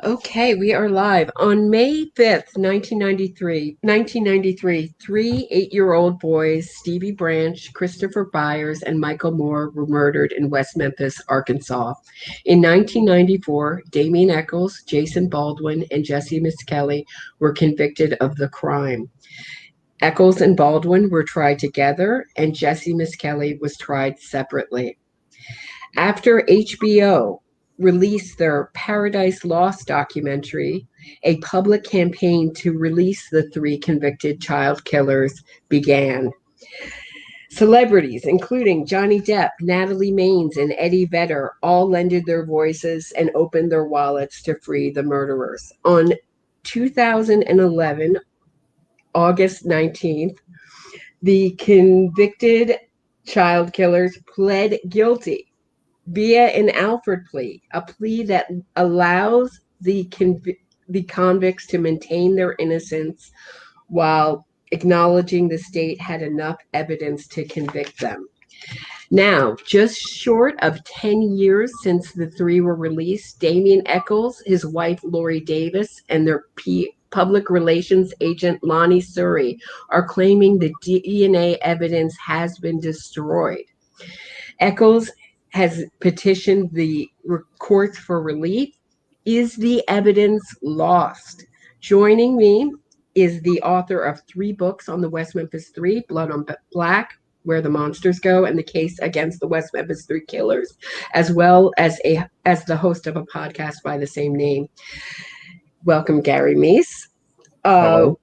Okay, we are live. On May 5th, 1993, three 8-year-old boys, Stevie Branch, Christopher Byers, and Michael Moore, were murdered in West Memphis, Arkansas. In 1994, Damien Echols, Jason Baldwin, and Jesse Miskelly were convicted of the crime. Echols and Baldwin were tried together, and Jesse Miskelly was tried separately. After HBO released their Paradise Lost documentary, a public campaign to release the three convicted child killers began. Celebrities, including Johnny Depp, Natalie Maines, and Eddie Vedder, all lended their voices and opened their wallets to free the murderers. On 2011, August 19th, the convicted child killers pled guilty via an Alford plea, a plea that allows the convicts to maintain their innocence while acknowledging the state had enough evidence to convict them. Now, just short of 10 years since the three were released, Damien Echols, his wife Lori Davis, and their public relations agent Lonnie Surrey are claiming the DNA evidence has been destroyed. Echols has petitioned the courts for relief. Is the evidence lost? Joining me is the author of 3 books on the West Memphis Three, Blood on Black, Where the Monsters Go, and the Case Against the West Memphis Three Killers, as well as the host of a podcast by the same name. Welcome, Gary Meece. Hello.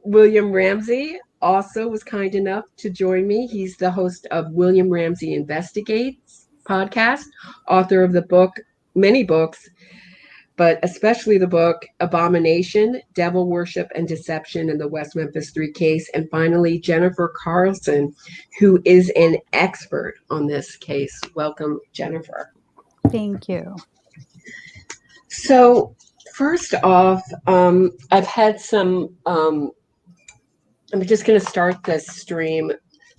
William Ramsey also was kind enough to join me. He's the host of William Ramsey Investigates podcast, author of the book, many books, but especially the book Abomination, Devil Worship and Deception in the West Memphis Three Case. And finally, Jennifer Carlson, who is an expert on this case. Welcome, Jennifer. Thank you. So first off, I've had some, I'm just going to start this stream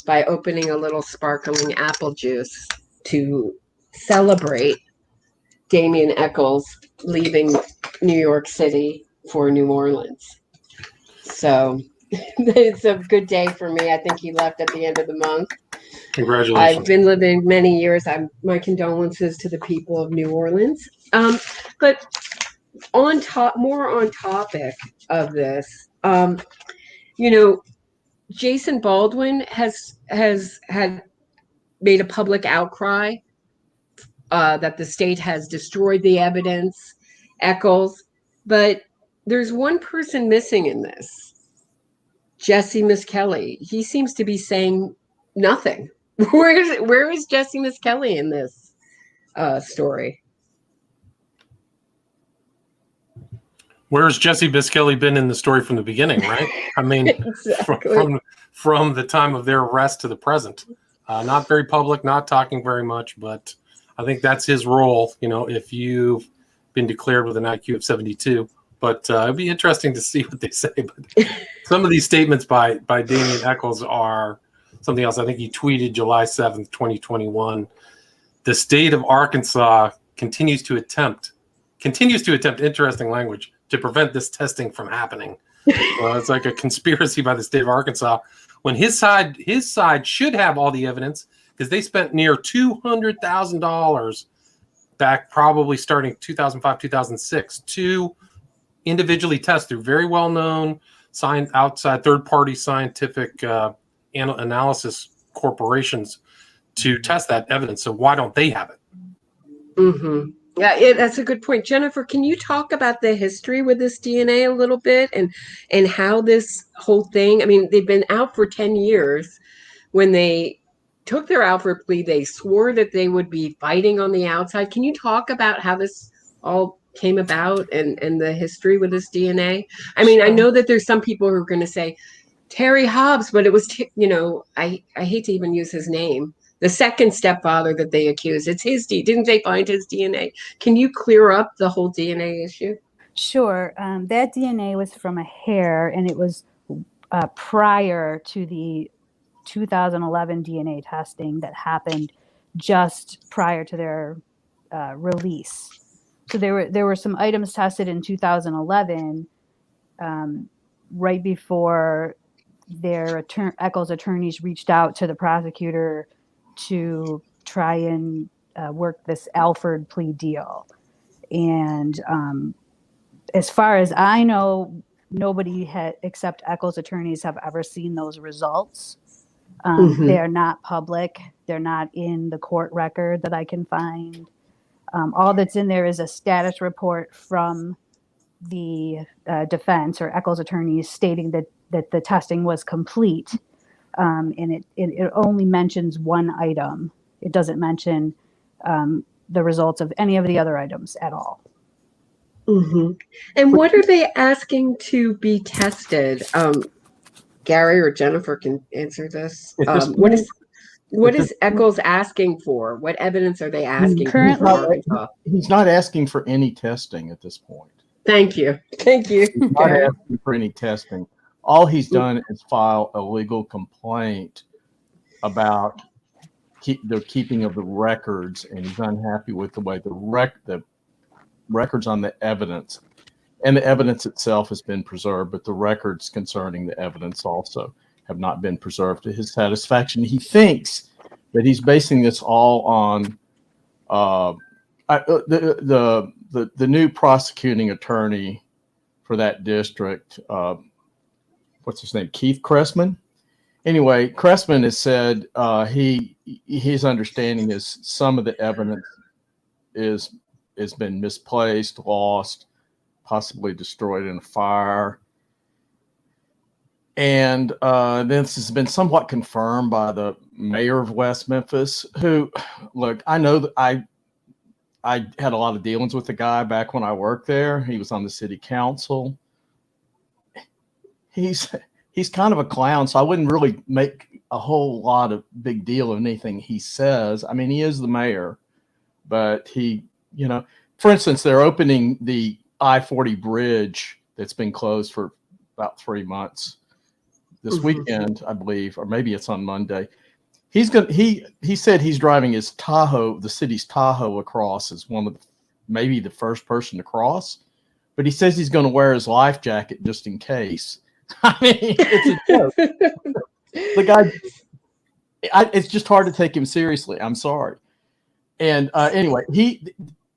by opening a little sparkling apple juice to celebrate Damien Echols leaving New York City for New Orleans. So it's a good day for me. I think he left at the end of the month. Congratulations. I've been living many years. My condolences to the people of New Orleans. But more on topic of this, Jason Baldwin has had made a public outcry that the state has destroyed the evidence, Echols, but there's one person missing in this, Jesse Miskelly. He seems to be saying nothing. Where is Jesse Miskelly in this story? Where's Jesse Miskelly been in the story from the beginning, right? I mean, exactly. from the time of their arrest to the present. Not very public, not talking very much, but I think that's his role, if you've been declared with an IQ of 72. But it'd be interesting to see what they say. But some of these statements by Damien Echols are something else. I think he tweeted July 7th, 2021. The state of Arkansas continues to attempt, interesting language, to prevent this testing from happening. It's like a conspiracy by the state of Arkansas, when his side should have all the evidence, because they spent near $200,000 back, probably starting 2005, 2006, to individually test through very well-known outside third-party scientific analysis corporations to test that evidence. So why don't they have it? Mm-hmm. Yeah, that's a good point. Jennifer, can you talk about the history with this DNA a little bit and how this whole thing, I mean, they've been out for 10 years. When they took their Alford plea, they swore that they would be fighting on the outside. Can you talk about how this all came about and the history with this DNA? I mean, I know that there's some people who are going to say Terry Hobbs, but it was, I hate to even use his name. The second stepfather that they accused, it's his didn't they find his DNA? Can you clear up the whole DNA issue? Sure. That DNA was from a hair, and it was prior to the 2011 DNA testing that happened just prior to their release. So there were some items tested in 2011, right before Echols attorneys reached out to the prosecutor to try and work this Alford plea deal. And as far as I know, nobody except Echols attorneys have ever seen those results. They are not public. They're not in the court record that I can find. All that's in there is a status report from the defense or Echols attorneys stating that the testing was complete. And it only mentions one item. It doesn't mention the results of any of the other items at all. And what are they asking to be tested? Gary or Jennifer can answer this. What is Echols asking for? What evidence are they asking Currently, for? He's not asking for any testing at this point. Thank you. He's not asking for any testing. All he's done is file a legal complaint about the keeping of the records, and he's unhappy with the way the records on the evidence, and the evidence itself has been preserved, but the records concerning the evidence also have not been preserved to his satisfaction. He thinks that he's basing this all on the new prosecuting attorney for that district. What's his name? Keith Cressman. Anyway, Cressman has said his understanding is some of the evidence has been misplaced, lost, possibly destroyed in a fire. And this has been somewhat confirmed by the mayor of West Memphis, who, look, I know that I had a lot of dealings with the guy back when I worked there. He was on the city council. He's kind of a clown, so I wouldn't really make a whole lot of big deal of anything he says. I mean, he is the mayor, but for instance, they're opening the I-40 bridge that's been closed for about 3 months this weekend, I believe, or maybe it's on Monday. He said he's driving his Tahoe, the city's Tahoe, across as maybe the first person to cross, but he says he's going to wear his life jacket just in case. I mean, it's a joke. The guy, it's just hard to take him seriously. I'm sorry. And anyway,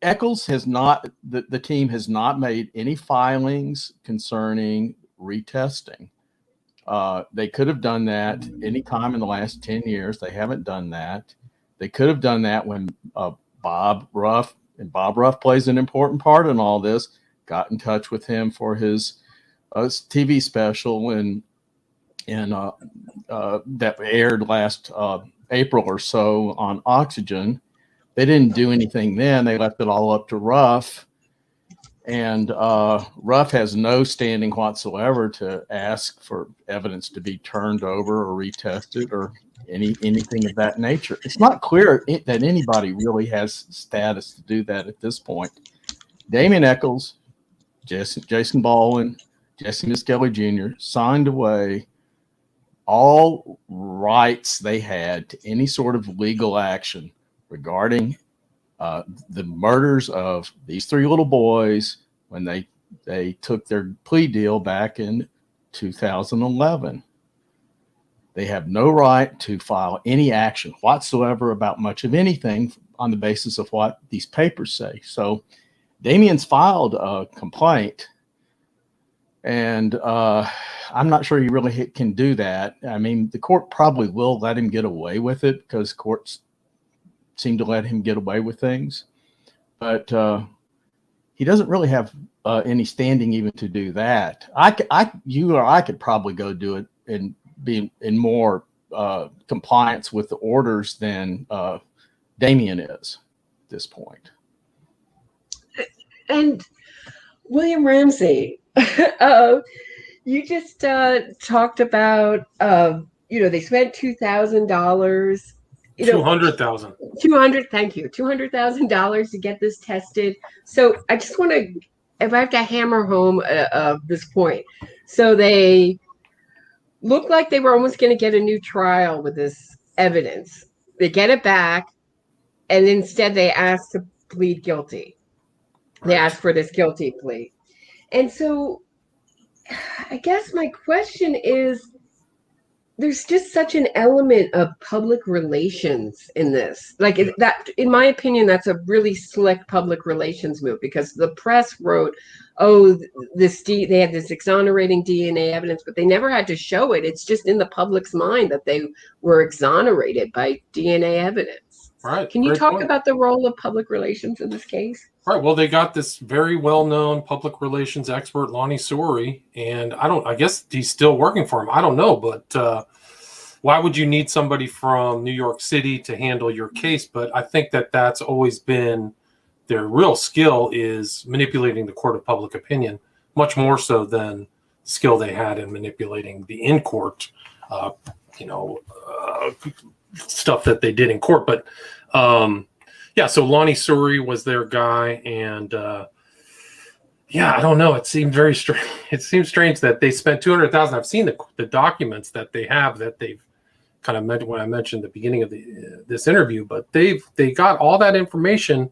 Echols has not, the team has not made any filings concerning retesting. They could have done that any time in the last 10 years. They haven't done that. They could have done that when Bob Ruff plays an important part in all this, got in touch with him for his TV special and that aired last April or so on Oxygen. They didn't do anything then. They left it all up to Ruff. And Ruff has no standing whatsoever to ask for evidence to be turned over or retested or anything of that nature. It's not clear that anybody really has status to do that at this point. Damian Echols, Jason Baldwin, Jesse Miskelly Jr. signed away all rights they had to any sort of legal action regarding the murders of these 3 little boys when they took their plea deal back in 2011. They have no right to file any action whatsoever about much of anything on the basis of what these papers say. So Damian's filed a complaint, and I'm not sure he really can do that. I mean, the court probably will let him get away with it because courts seem to let him get away with things, but he doesn't really have any standing even to do that. You or I could probably go do it and be in more compliance with the orders than Damian is at this point. And William Ramsey, you just talked about, they spent $2,000. $200,000. Thank you. $200,000 to get this tested. So I just want to, if I have to hammer home this point. So they looked like they were almost going to get a new trial with this evidence. They get it back, and instead they asked to plead guilty. They asked for this guilty plea. And so I guess my question is, there's just such an element of public relations in this. Like that, in my opinion, that's a really slick public relations move, because the press wrote, oh, they had this exonerating DNA evidence, but they never had to show it. It's just in the public's mind that they were exonerated by DNA evidence. Right. Can you Great talk point. about the role of public relations in this case? Right. Well, they got this very well-known public relations expert, Lonnie Suri, and I guess he's still working for him. I don't know, but why would you need somebody from New York City to handle your case? But I think that that's always been their real skill, is manipulating the court of public opinion, much more so than skill they had in manipulating the in-court, stuff that they did in court. But yeah, so Lonnie Suri was their guy, and I don't know. It seemed very strange. It seems strange that they spent $200,000. I've seen the documents that they have that they've kind of meant when I mentioned the beginning of this interview, but they got all that information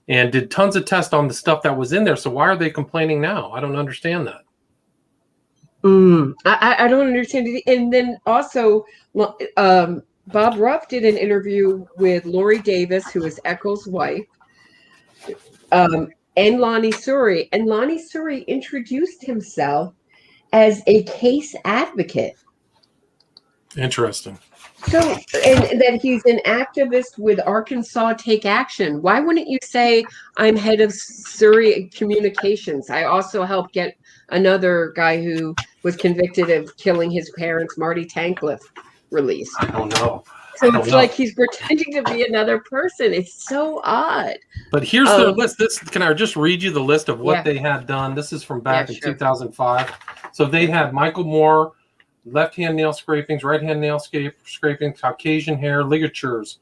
and did tons of tests on the stuff that was in there. So why are they complaining now? I don't understand that. I don't understand it. And then also, Bob Ruff did an interview with Lori Davis, who is Eccles' wife, and Lonnie Suri. And Lonnie Suri introduced himself as a case advocate. Interesting. So, and that he's an activist with Arkansas Take Action. Why wouldn't you say, I'm head of Suri Communications? I also helped get another guy who was convicted of killing his parents, Marty Tankleff, released. I don't know. So it's like he's pretending to be another person. It's so odd. But here's their list. Can I just read you the list of what they had done? This is from back in 2005. So they had Michael Moore, left-hand nail scrapings, right-hand nail scrapings, Caucasian hair, ligatures,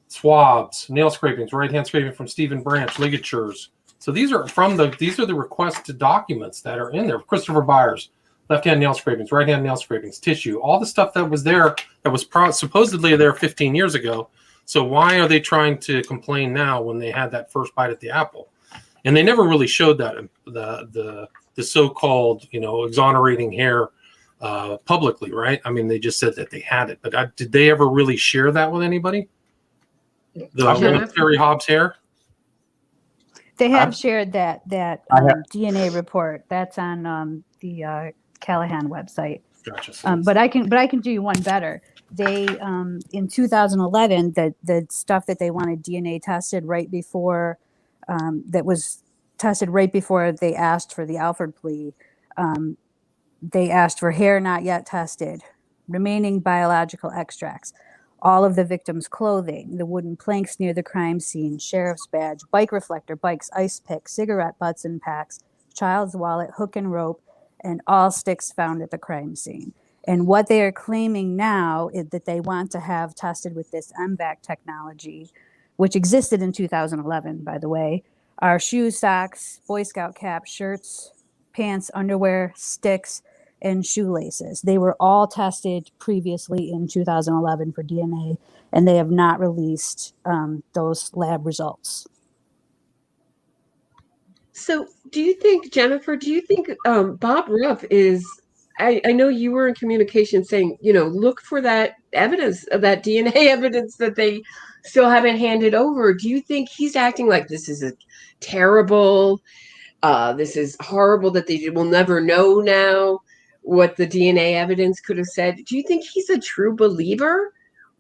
swabs, nail scrapings, right-hand scraping from Stephen Branch, ligatures. So these are the requested documents that are in there. Christopher Byers, left-hand nail scrapings, right-hand nail scrapings, tissue, all the stuff that was there that was supposedly there 15 years ago. So why are they trying to complain now when they had that first bite at the apple? And they never really showed that the so-called exonerating hair publicly, right? I mean, they just said that they had it, but did they ever really share that with anybody? The Terry Hobbs hair? They have shared that DNA report. That's on the Callahan website. Gotcha. But I can do you one better. They in 2011, the stuff that they wanted DNA tested right before that was tested right before they asked for the Alford plea. They asked for hair not yet tested, remaining biological extracts, all of the victim's clothing, the wooden planks near the crime scene, sheriff's badge, bike reflector, bikes, ice pick, cigarette butts and packs, child's wallet, hook and rope, and all sticks found at the crime scene. And what they are claiming now is that they want to have tested with this MVAC technology, which existed in 2011, by the way, are shoes, socks, Boy Scout caps, shirts, pants, underwear, sticks, and shoelaces. They were all tested previously in 2011 for DNA, and they have not released those lab results. So do you think, Jennifer, Bob Ruff is, I know you were in communication saying, look for that evidence, that DNA evidence that they still haven't handed over. Do you think he's acting like this is a terrible, this is horrible, that they will never know now what the DNA evidence could have said? Do you think he's a true believer,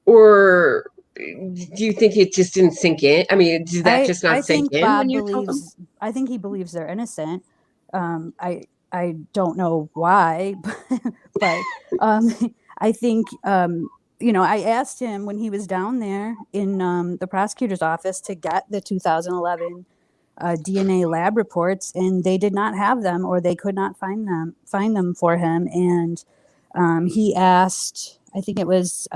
or do you think it just didn't sink in? I mean, did that just not sink in when you told him? I think he believes they're innocent. I don't know why, but I think I asked him when he was down there in the prosecutor's office to get the 2011 DNA lab reports, and they did not have them, or they could not find them for him. And he asked, I think it was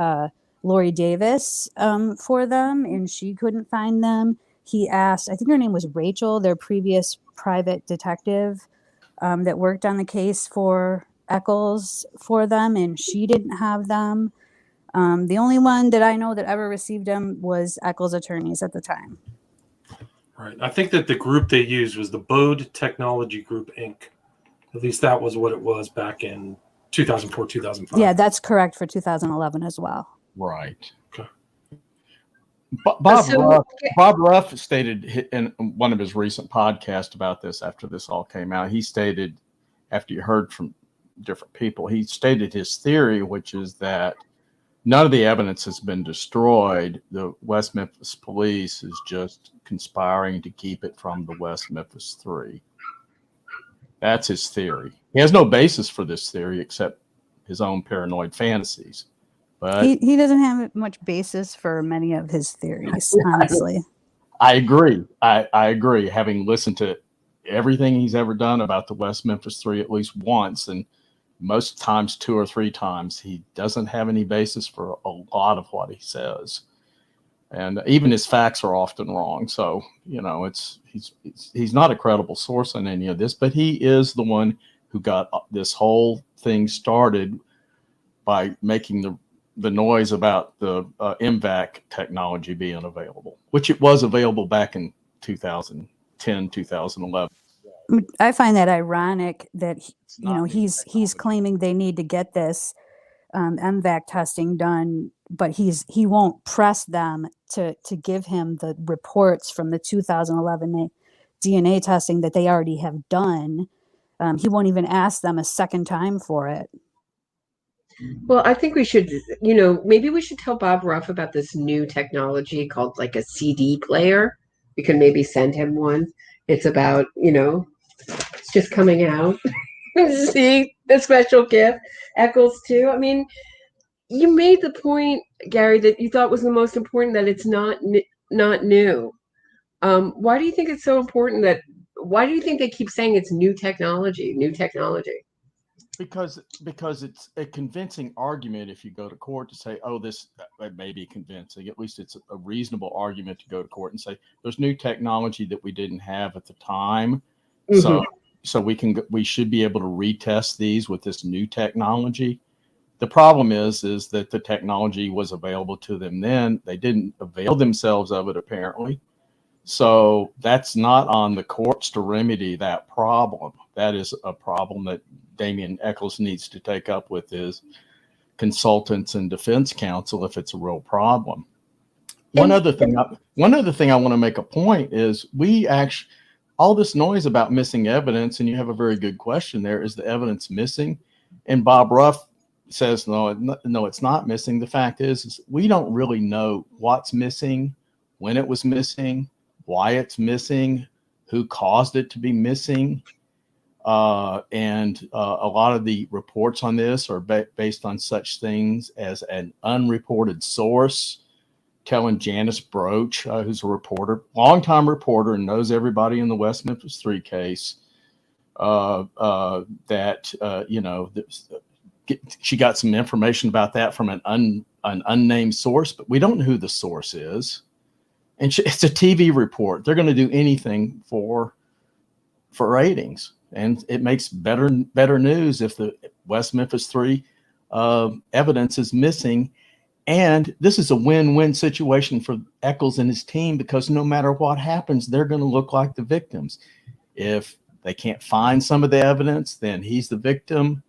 Lori Davis for them, and she couldn't find them. He asked, I think her name was Rachel, their previous private detective that worked on the case for Eccles for them, and she didn't have them. The only one that I know that ever received them was Eccles' attorneys at the time. Right. I think that the group they used was the Bode Technology Group, Inc. At least that was what it was back in 2004, 2005. Yeah, that's correct for 2011 as well. Right. Okay. Bob Ruff stated in one of his recent podcasts about this after this all came out. He stated, after you heard from different people, he stated his theory, which is that none of the evidence has been destroyed. The West Memphis police is just conspiring to keep it from the West Memphis 3. That's his theory. He has no basis for this theory except his own paranoid fantasies. But he doesn't have much basis for many of his theories, honestly. I agree. I agree. Having listened to everything he's ever done about the West Memphis 3 at least once, and most times 2 or 3 times, he doesn't have any basis for a lot of what he says. And even his facts are often wrong. So, you know, he's not a credible source on any of this, but he is the one who got this whole thing started by making the noise about the MVAC technology being available, which it was available back in 2010, 2011. I find that ironic that he's claiming they need to get this MVAC testing done, but he won't press them to give him the reports from the 2011 DNA testing that they already have done. He won't even ask them a second time for it. Well, I think we should, maybe we should tell Bob Ruff about this new technology called like a CD player. We can maybe send him one. It's about, it's just coming out. See, the special gift. Eccles too. I mean, you made the point, Gary, that you thought was the most important, that it's not new. Why do you think it's so important why do you think they keep saying it's new technology? Because it's a convincing argument if you go to court to say, oh, this may be convincing. At least it's a reasonable argument to go to court and say there's new technology that we didn't have at the time. Mm-hmm. So we should be able to retest these with this new technology. The problem is that the technology was available to them then. They didn't avail themselves of it, apparently. So that's not on the courts to remedy that problem. That is a problem that Damian Eccles needs to take up with his consultants and defense counsel if it's a real problem. One other thing I want to make a point is all this noise about missing evidence, and you have a very good question there, is the evidence missing? And Bob Ruff says, no, it's not missing. The fact is we don't really know what's missing, when it was missing, why it's missing, who caused it to be missing. And a lot of the reports on this are based on such things as an unreported source telling Janice Broach, who's a reporter, longtime reporter, and knows everybody in the West Memphis 3 case, she got some information about that from an unnamed source, but we don't know who the source is. And it's a TV report. They're going to do anything for ratings. And it makes better news if the West Memphis 3 evidence is missing. And this is a win-win situation for Eccles and his team, because no matter what happens, they're going to look like the victims. If they can't find some of the evidence, then he's the victim.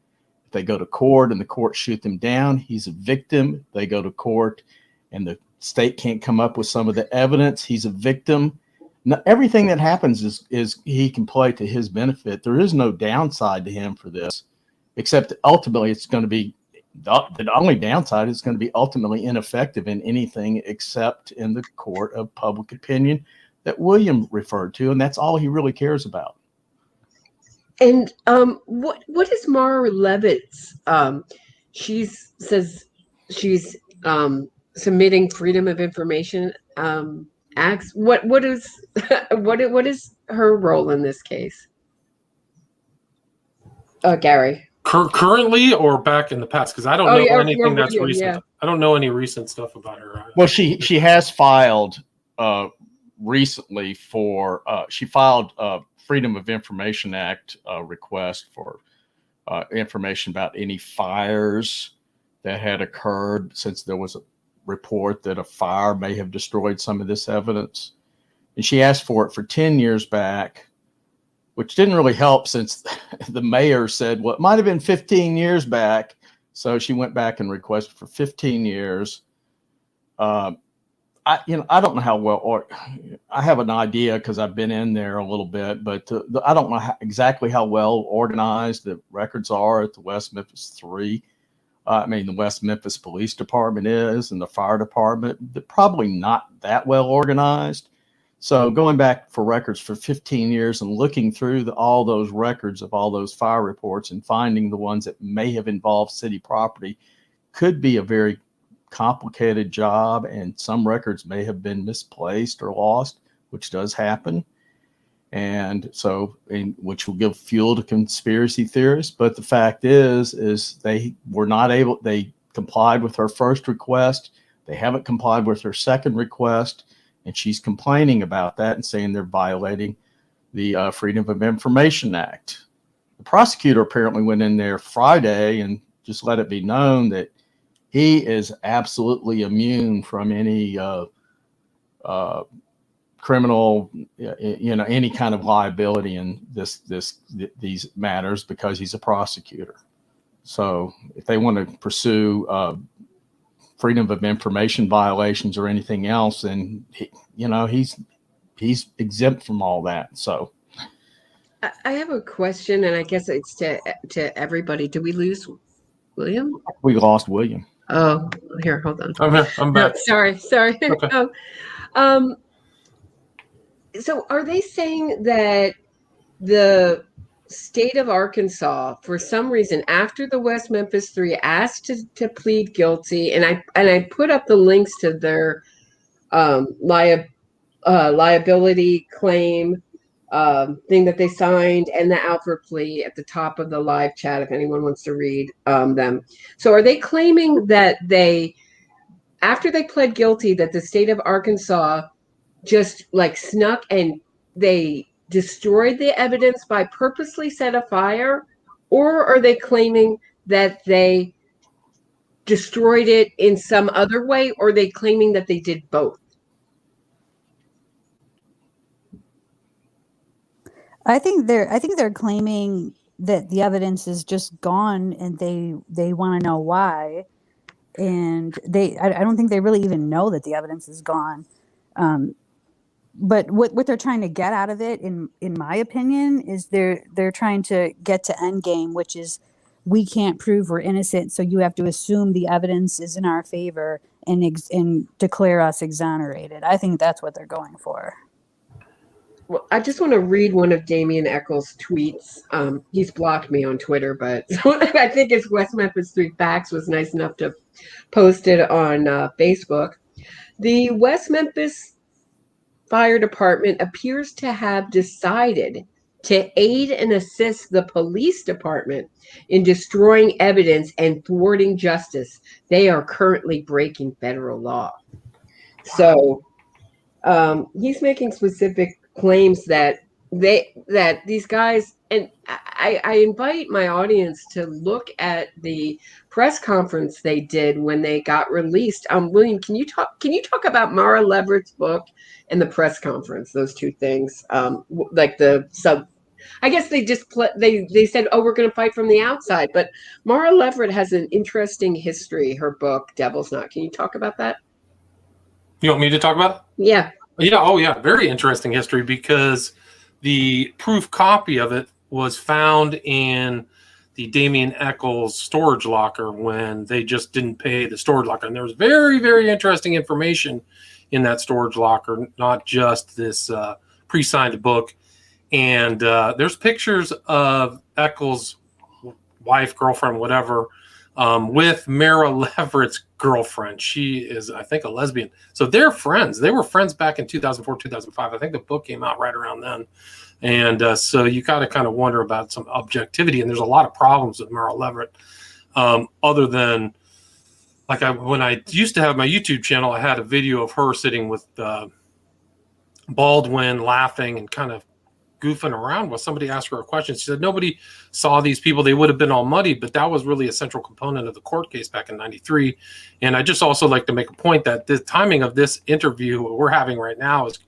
If they go to court and the court shoot them down, he's a victim. They go to court and the state can't come up with some of the evidence, he's a victim. Now, everything that happens is he can play to his benefit. There is no downside to him for this, except ultimately it's going to be the only downside is going to be ultimately ineffective in anything except in the court of public opinion that William referred to, and that's all he really cares about. And what is Mara Levitt's? She says she's submitting Freedom of Information acts. What is her role in this case? Gary. Currently or back in the past? Because I don't know anything that's recent. Yeah. I don't know any recent stuff about her. Well, she has filed recently for she filed a Freedom of Information Act request for information about any fires that had occurred, since there was a report that a fire may have destroyed some of this evidence. and she asked for it for 10 years back, which didn't really help since the mayor said, well, it might have been 15 years back. So she went back and requested for 15 years. I don't know how well, or I have an idea because I've been in there a little bit, but I don't know exactly how well organized the records are at the West Memphis 3. The West Memphis Police Department is, and the fire department. They're probably not that well organized. So going back for records for 15 years and looking through all those records of all those fire reports and finding the ones that may have involved city property could be a very complicated job, and some records may have been misplaced or lost, which does happen. And so, which will give fuel to conspiracy theorists. But the fact is they were not able, they complied with her first request. They haven't complied with her second request. And she's complaining about that and saying they're violating the Freedom of Information Act. The prosecutor apparently went in there Friday and just let it be known that he is absolutely immune from any criminal, any kind of liability in these matters because he's a prosecutor. So if they want to pursue freedom of information violations or anything else, then he's exempt from all that. So I have a question, and I guess it's to everybody. Did we lose William? We lost William. Oh, here, hold on. I'm here. I'm back. Sorry. Okay. So are they saying that the state of Arkansas, for some reason, after the West Memphis 3 asked to plead guilty, and I put up the links to their liability claim thing that they signed, and the Alford plea at the top of the live chat if anyone wants to read them. So are they claiming that after they pled guilty, that the state of Arkansas just snuck and they destroyed the evidence by purposely set a fire? Or are they claiming that they destroyed it in some other way? Or are they claiming that they did both? I think they're claiming that the evidence is just gone, and they want to know why. And I don't think they really even know that the evidence is gone. But what they're trying to get out of it, in my opinion, is they're trying to get to end game, which is we can't prove we're innocent, so you have to assume the evidence is in our favor and declare us exonerated. I think that's what they're going for. Well, I just want to read one of Damian Eccles' tweets. He's blocked me on Twitter, but I think his West Memphis 3 Facts was nice enough to post it on Facebook. The West Memphis Fire Department appears to have decided to aid and assist the police department in destroying evidence and thwarting justice. They are currently breaking federal law. So he's making specific claims that these guys, and I invite my audience to look at the press conference they did when they got released. William, can you talk about Mara Leverett's book and the press conference, those two things? I guess they just they said, oh, we're going to fight from the outside, but Mara Leverett has an interesting history. Her book, Devil's Knot. Can you talk about that? You want me to talk about it? Yeah. Yeah. Oh, yeah. Very interesting history, because the proof copy of it was found in the Damian Eccles storage locker when they just didn't pay the storage locker. And there was very, very interesting information in that storage locker, not just this pre-signed book. And there's pictures of Eccles' wife, girlfriend, whatever, with Mara Leverett's girlfriend. She is, I think, a lesbian. So they're friends. They were friends back in 2004, 2005. I think the book came out right around then. And so you got to kind of wonder about some objectivity. And there's a lot of problems with Mara Leverett. Other than, when I used to have my YouTube channel, I had a video of her sitting with Baldwin laughing and kind of goofing around while somebody asked her a question. She said nobody saw these people. They would have been all muddied, but that was really a central component of the court case back in 93. And I just also like to make a point that the timing of this interview we're having right now is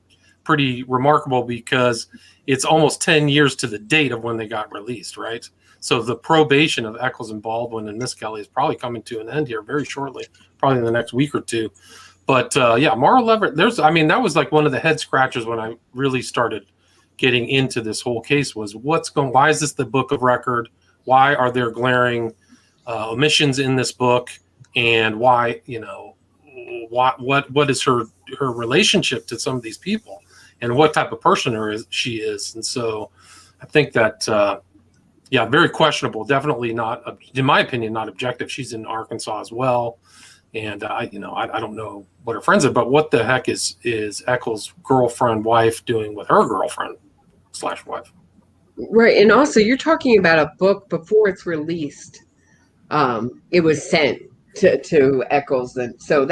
pretty remarkable because it's almost 10 years to the date of when they got released, right? So the probation of Eccles and Baldwin and Miss Kelly is probably coming to an end here very shortly, probably in the next week or two. But yeah, Mara Leverett, that was like one of the head scratchers when I really started getting into this whole case was why is this the book of record? Why are there glaring omissions in this book? And why, what is her relationship to some of these people and what type of person she is? And so I think that, very questionable, definitely not, in my opinion, not objective. She's in Arkansas as well. And I don't know what her friends are, but what the heck is Eccles' wife doing with her girlfriend/wife? Right. And also you're talking about a book before it's released. It was sent to Eccles. And so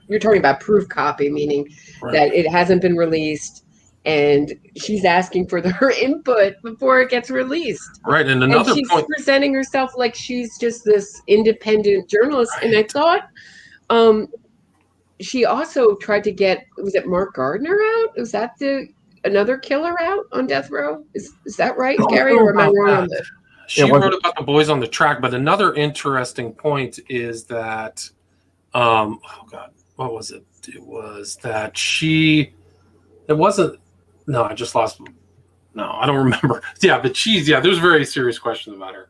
you're talking about proof copy, meaning that it hasn't been released and she's asking for her input before it gets released. Right. And she's presenting herself like she's just this independent journalist. Right. And I thought, she also tried to get, was it Mark Gardner out? Was that another killer out on death row? Is that right, Gary? Or am I wrong on that? She wrote about the boys on the track, but another interesting point is that, what was it? It was that I just lost. No, I don't remember. Yeah, but there's very serious questions about her.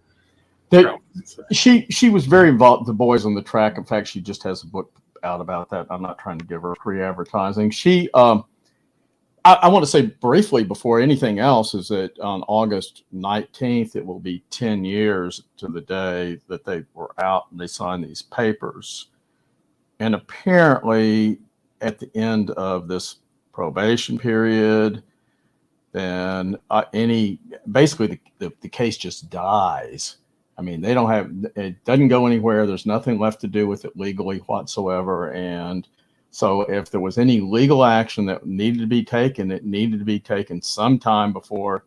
She was very involved with the boys on the track. In fact, she just has a book out about that. I'm not trying to give her free advertising. I want to say briefly before anything else is that on August 19th, it will be 10 years to the day that they were out and they signed these papers. And apparently at the end of this probation period, then basically the case just dies. I mean, it doesn't go anywhere. There's nothing left to do with it legally whatsoever. And so if there was any legal action that needed to be taken, it needed to be taken sometime before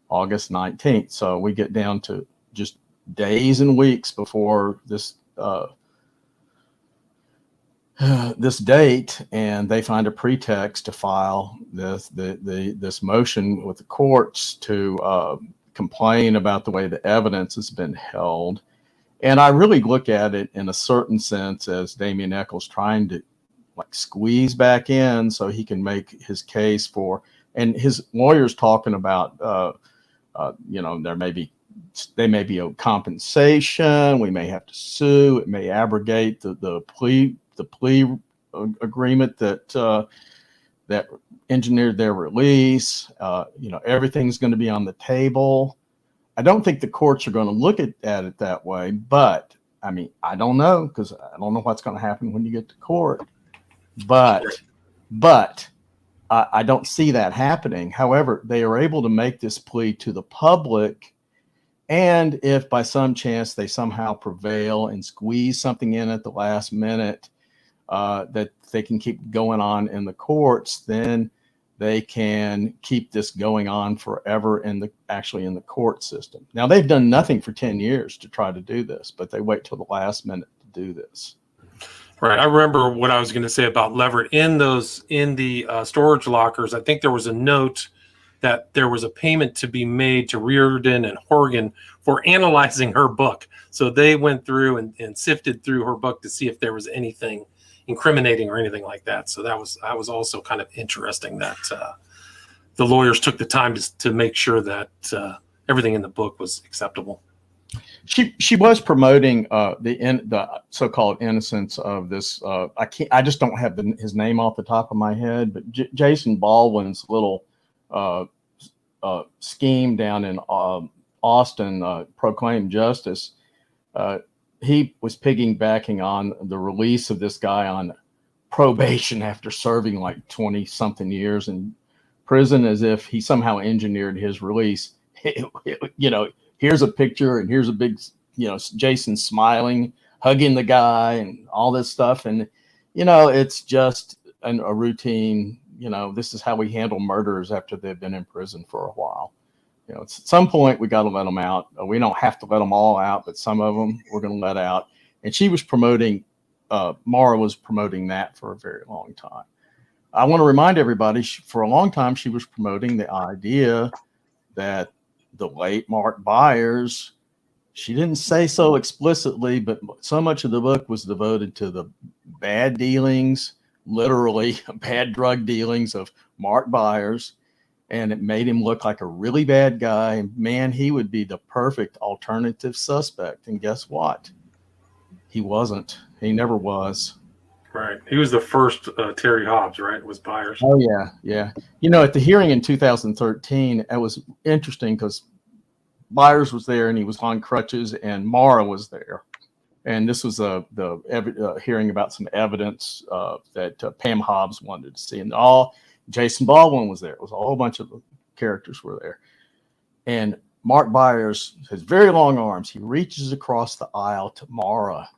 August 19th. So we get down to just days and weeks before this date, and they find a pretext to file this motion with the courts to complain about the way the evidence has been held. And I really look at it in a certain sense as Damien Eccles trying to squeeze back in so he can make his case and his lawyers talking about, they may be a compensation. We may have to sue. It may abrogate the plea agreement that engineered their release. Everything's going to be on the table. I don't think the courts are going to look at it that way, but I mean, I don't know, because I don't know what's going to happen when you get to court. But I don't see that happening. However, they are able to make this plea to the public. And if by some chance they somehow prevail and squeeze something in at the last minute that they can keep going on in the courts, then they can keep this going on forever in the court system. Now, they've done nothing for 10 years to try to do this, but they wait till the last minute to do this. Right. I remember what I was going to say about Leverett in the storage lockers. I think there was a note that there was a payment to be made to Reardon and Horgan for analyzing her book. So they went through and sifted through her book to see if there was anything incriminating or anything like that. So that was also kind of interesting that the lawyers took the time to make sure that everything in the book was acceptable. She was promoting the so-called innocence of this. I just don't have his name off the top of my head, but Jason Baldwin's little scheme down in Austin, Proclaim Justice. He was piggybacking on the release of this guy on probation after serving like 20 something years in prison, as if he somehow engineered his release. Here's a picture and here's a big, Jason smiling, hugging the guy and all this stuff. And, it's just a routine, this is how we handle murderers after they've been in prison for a while. At some point we got to let them out. We don't have to let them all out, but some of them we're going to let out. And she was promoting, Mara was promoting that for a very long time. I want to remind everybody, for a long time, she was promoting the idea that the late Mark Byers, she didn't say so explicitly, but so much of the book was devoted to the bad dealings, literally bad drug dealings of Mark Byers. And it made him look like a really bad guy. Man, he would be the perfect alternative suspect. And guess what? He wasn't. He never was. Right. He was the first Terry Hobbs, right? It was Byers. Oh, yeah. Yeah. You know, at the hearing in 2013, it was interesting because Byers was there and he was on crutches and Mara was there. And this was the hearing about some evidence that Pam Hobbs wanted to see. And Jason Baldwin was there. It was a whole bunch of characters were there. And Mark Byers has very long arms. He reaches across the aisle to Mara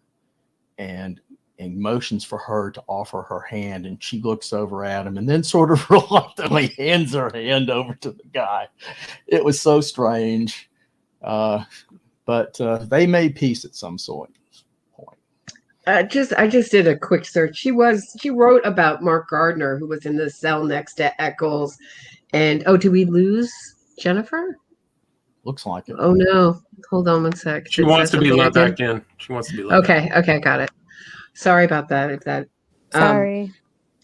and motions for her to offer her hand. And she looks over at him and then sort of reluctantly hands her hand over to the guy. It was so strange. But they made peace at some point. I just did a quick search. She wrote about Mark Gardner, who was in the cell next to Eccles. And did we lose Jennifer? Looks like it. Oh no. Hold on one sec. She wants to be let back in. She wants to be let back in. Okay, got it. Sorry about that. If that Sorry.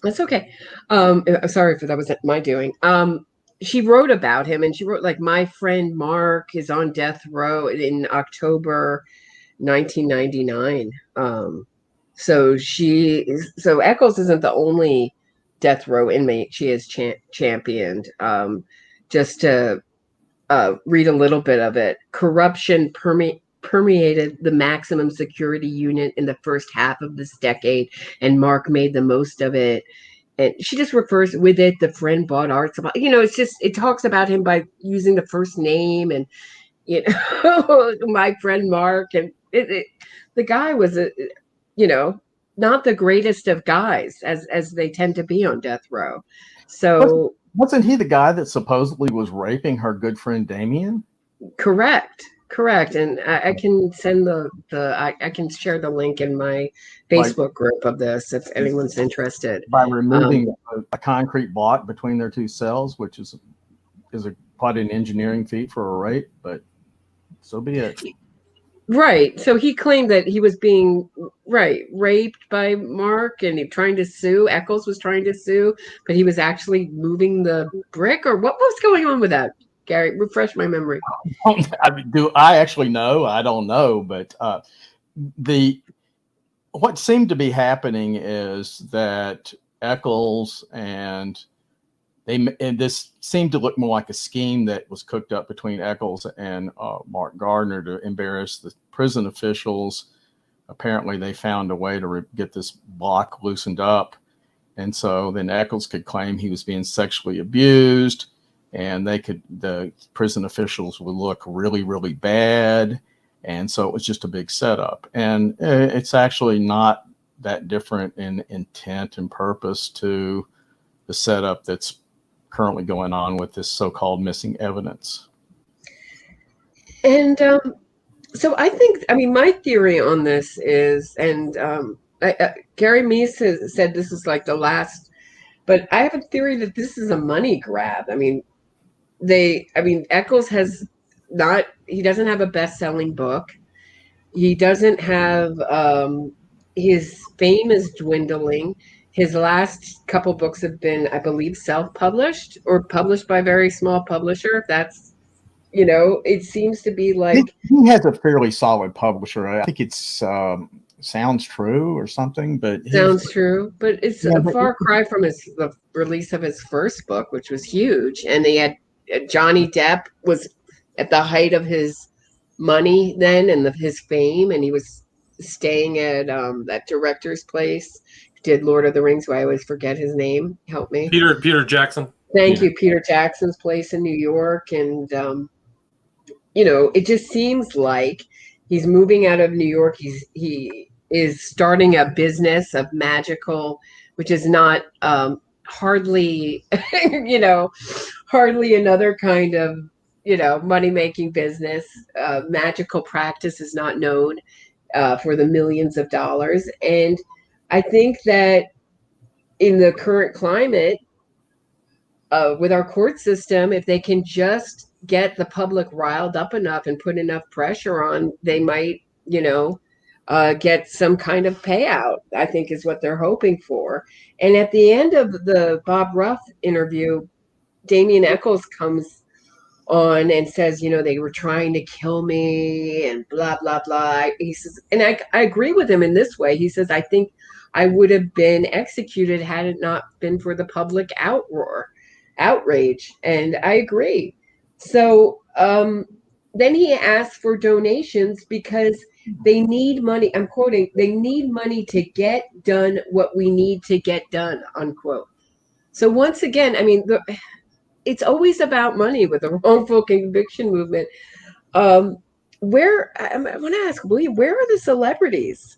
that's okay. Sorry if that was my doing. She wrote about him and she wrote like my friend Mark is on death row in October 1999. So Eccles isn't the only death row inmate she has championed. Just to read a little bit of it. Corruption permeated the maximum security unit in the first half of this decade, and Mark made the most of it. And she just refers with it, the friend bought art. It's just, it talks about him by using the first name and, my friend Mark. And the guy was, not the greatest of guys as they tend to be on death row. So wasn't he the guy that supposedly was raping her good friend Damien? Correct. And I can send I can share the link in my Facebook group of this if anyone's interested. By removing a concrete block between their two cells, which is quite an engineering feat for a rape, but so be it. Right. So he claimed that he was being raped by Mark and he trying to sue. Eccles was trying to sue, but he was actually moving the brick, or what was going on with that? Gary, refresh my memory. Do I actually know? I don't know, but what seemed to be happening is that Eccles and this seemed to look more like a scheme that was cooked up between Eccles and Mark Gardner to embarrass the prison officials. Apparently, they found a way to get this block loosened up, and so then Eccles could claim he was being sexually abused. And the prison officials would look really, really bad. And so it was just a big setup. And it's actually not that different in intent and purpose to the setup that's currently going on with this so-called missing evidence. And so my theory on this is, and Gary Meece has said this is like the last, but I have a theory that this is a money grab. Eccles he doesn't have a best-selling book. He doesn't have, his fame is dwindling. His last couple books have been, I believe, self-published or published by a very small publisher. If that's, it seems to be like. He has a fairly solid publisher. I think it's Sounds True or something, but Sounds True, but it's a far cry from the release of his first book, which was huge. And they had Johnny Depp was at the height of his money then and his fame, and he was staying at that director's place. Did Lord of the Rings, who I always forget his name. Help me. Peter Jackson. Thank you, Peter Jackson's place in New York. And it just seems like he's moving out of New York. He is starting a business of magical, which is not hardly another kind of money-making business. Magical practice is not known for the millions of dollars. And I think that in the current climate, with our court system, if they can just get the public riled up enough and put enough pressure on, they might, get some kind of payout, I think is what they're hoping for. And at the end of the Bob Ruff interview, Damien Echols comes on and says, they were trying to kill me and blah, blah, blah. He says, and I agree with him in this way. He says, I think I would have been executed had it not been for the public outrage. And I agree. So then he asked for donations because they need money. I'm quoting, they need money to get done what we need to get done, unquote. So once again, it's always about money with the wrongful conviction movement. I want to ask William, where are the celebrities?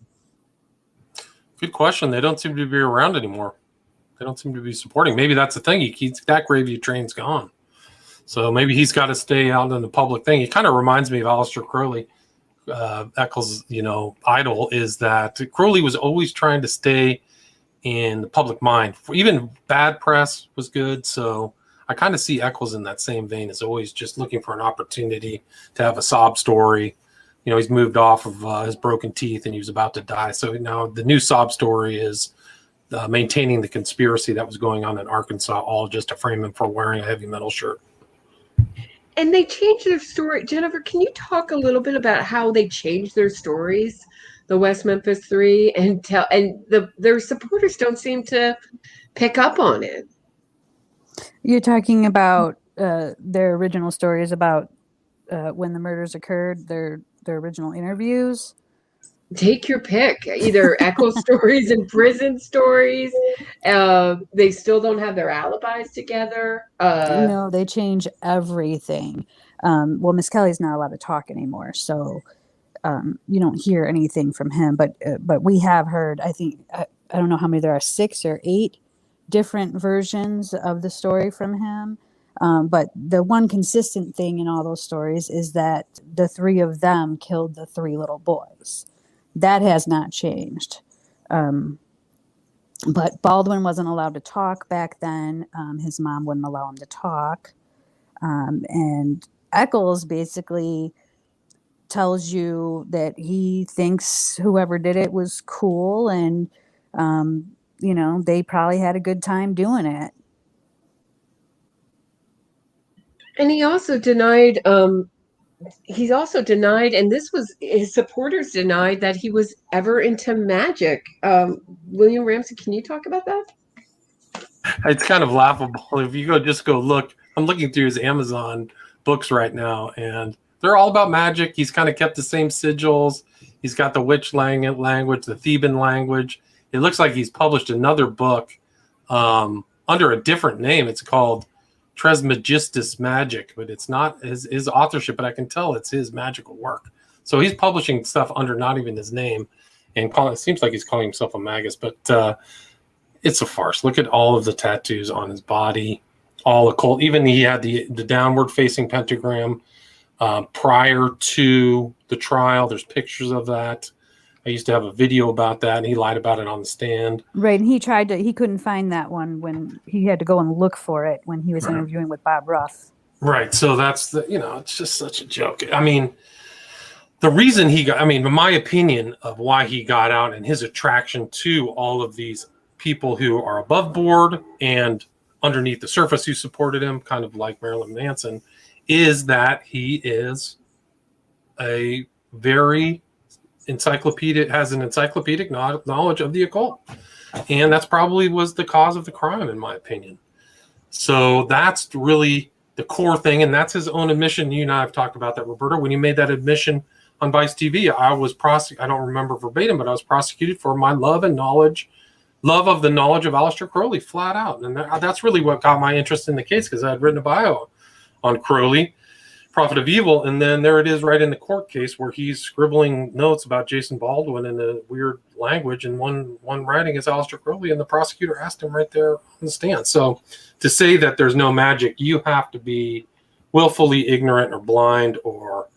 Good question. They don't seem to be around anymore. They don't seem to be supporting. Maybe that's the thing. That gravy train's gone. So maybe he's got to stay out in the public thing. He kind of reminds me of Aleister Crowley. Eccles, idol is that Crowley was always trying to stay in the public mind. Even bad press was good. So I kind of see Eccles in that same vein, as always just looking for an opportunity to have a sob story. He's moved off of his broken teeth and he was about to die. So now the new sob story is maintaining the conspiracy that was going on in Arkansas, all just to frame him for wearing a heavy metal shirt. And they changed their story. Jennifer, can you talk a little bit about how they changed their stories, the West Memphis Three, their supporters don't seem to pick up on it? You're talking about their original stories about when the murders occurred, their original interviews? Take your pick. Either Echo stories and prison stories. They still don't have their alibis together. No, they change everything. Well, Miss Kelly's not allowed to talk anymore, so you don't hear anything from him. But we have heard, I think, I don't know how many there are, 6 or 8 different versions of the story from him. But the one consistent thing in all those stories is that the 3 of them killed the 3 little boys. That has not changed. But Baldwin wasn't allowed to talk back then. His mom wouldn't allow him to talk. And Eccles basically tells you that he thinks whoever did it was cool and, they probably had a good time doing it. And he also denied, and this was his supporters denied that he was ever into magic. William Ramsey, can you talk about that? It's kind of laughable. If you go look, I'm looking through his Amazon books right now, and they're all about magic. He's kind of kept the same sigils. He's got the witch language, the Theban language. It looks like he's published another book under a different name. It's called Trismegistus Magic, but it's not his authorship, but I can tell it's his magical work. So he's publishing stuff under not even his name, and it seems like he's calling himself a magus, but it's a farce. Look at all of the tattoos on his body, all occult. Even he had the downward facing pentagram prior to the trial. There's pictures of that. I used to have a video about that, and he lied about it on the stand. Right, and he couldn't find that one when he had to go and look for it when he was interviewing with Bob Ruff. Right, so that's it's just such a joke. The reason in my opinion of why he got out and his attraction to all of these people who are above board and underneath the surface who supported him, kind of like Marilyn Manson, is that he is a very has an encyclopedic knowledge of the occult, and that's probably was the cause of the crime, in my opinion. So that's really the core thing, and that's his own admission. You and I have talked about that, Roberta. When he made that admission on Vice TV, I was I don't remember verbatim, but I was prosecuted for my love of the knowledge of Aleister Crowley, flat out, and that's really what got my interest in the case, because I had written a bio on Crowley, Prophet of Evil, and then there it is right in the court case where he's scribbling notes about Jason Baldwin in a weird language, and one writing is Aleister Crowley, and the prosecutor asked him right there on the stand. So to say that there's no magic, you have to be willfully ignorant or blind or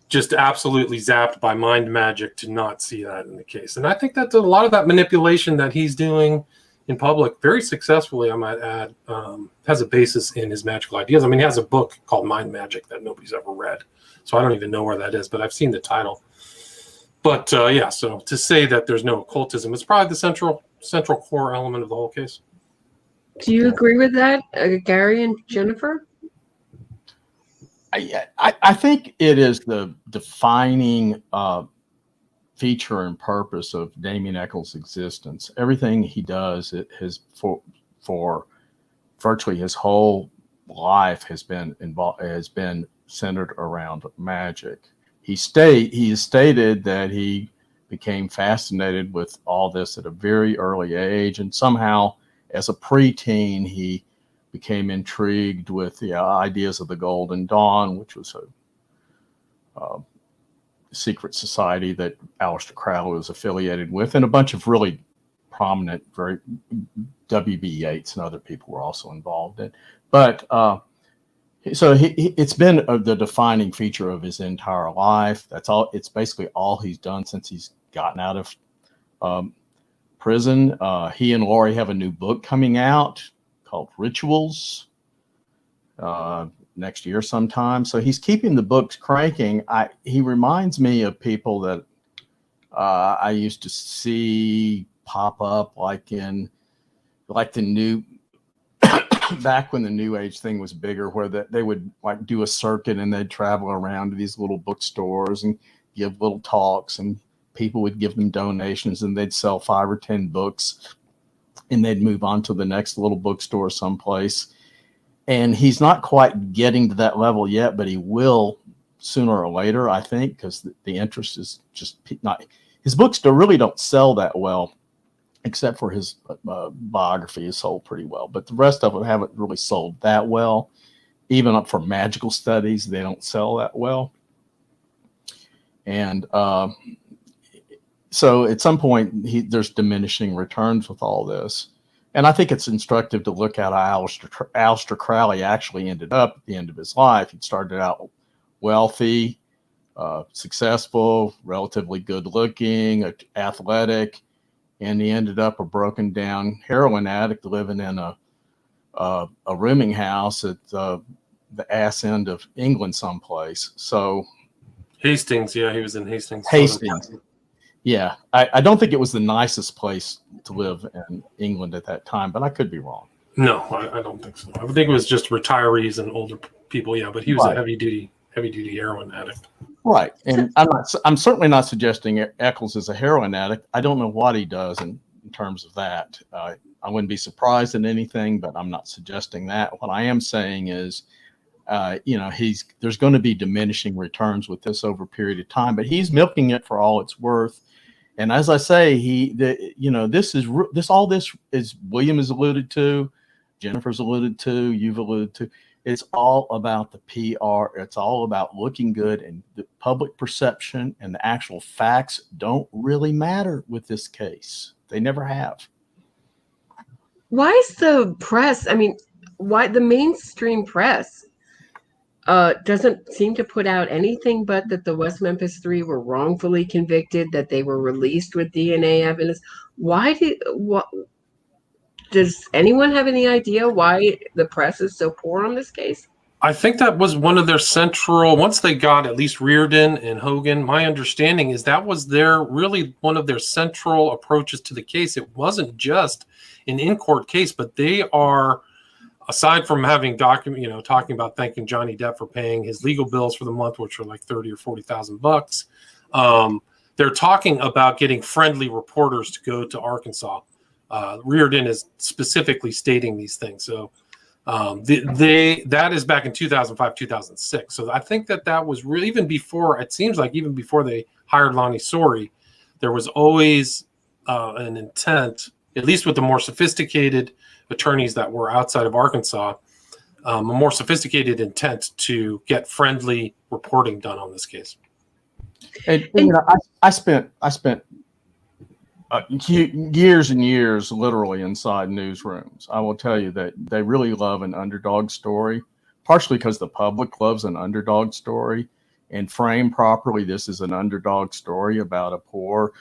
just absolutely zapped by mind magic to not see that in the case. And I think that a lot of that manipulation that he's doing in public very successfully, I might add, has a basis in his magical ideas. I mean, he has a book called Mind Magic that nobody's ever read. So I don't even know where that is, but I've seen the title. But yeah, so to say that there's no occultism is probably the central core element of the whole case. Do you agree with that, Gary and Jennifer? I think it is the defining feature and purpose of Damien Echols' existence. Everything he does, it has for virtually his whole life has been centered around magic. He has stated that he became fascinated with all this at a very early age, and somehow as a preteen he became intrigued with the ideas of the Golden Dawn, which was a secret society that Aleister Crowley was affiliated with, and a bunch of really prominent, very W.B. Yeats and other people were also involved in. But so it's been the defining feature of his entire life. That's all. It's basically all he's done since he's gotten out of prison. He and Lori have a new book coming out called Rituals next year sometime. So he's keeping the books cranking. He reminds me of people that I used to see pop up like the new back when the New Age thing was bigger, where they would like do a circuit and they'd travel around to these little bookstores and give little talks, and people would give them donations and they'd sell 5 or 10 books and they'd move on to the next little bookstore someplace. And he's not quite getting to that level yet, but he will sooner or later, I think, because the interest is just not. His books really don't sell that well, except for his biography is sold pretty well. But the rest of them haven't really sold that well. Even up for magical studies, they don't sell that well. And so at some point, there's diminishing returns with all this. And I think it's instructive to look at how Aleister Crowley actually ended up at the end of his life. He started out wealthy, successful, relatively good looking, athletic, and he ended up a broken down heroin addict living in a rooming house at the ass end of England someplace. So Hastings, yeah, he was in Hastings. Yeah, I don't think it was the nicest place to live in England at that time, but I could be wrong. No, I don't think so. I would think it was just retirees and older people. Yeah, but he was a heavy duty heroin addict. Right, and I'm certainly not suggesting Echols is a heroin addict. I don't know what he does in terms of that. I wouldn't be surprised at anything, but I'm not suggesting that. What I am saying is, there's going to be diminishing returns with this over a period of time, but he's milking it for all it's worth. And as I say, all this is William has alluded to, Jennifer's alluded to, you've alluded to. It's all about the PR. It's all about looking good, and the public perception and the actual facts don't really matter with this case. They never have. Why is the press? I mean, why the mainstream press doesn't seem to put out anything but that the West Memphis Three were wrongfully convicted, that they were released with DNA evidence? Does anyone have any idea why the press is so poor on this case? I think that was one of their central, once they got at least Reardon and Hogan, my understanding is that was really one of their central approaches to the case. It wasn't just an in-court case, but they are, aside from having talking about thanking Johnny Depp for paying his legal bills for the month, which were like $30,000 or $40,000, they're talking about getting friendly reporters to go to Arkansas. Reardon is specifically stating these things. So that is back in 2005, 2006. So I think that was really, even before they hired Lonnie Sorey, there was always an intent, at least with the more sophisticated attorneys that were outside of Arkansas, a more sophisticated intent to get friendly reporting done on this case. And I spent years and years literally inside newsrooms. I will tell you that they really love an underdog story, partially because the public loves an underdog story, and framed properly, this is an underdog story about a poor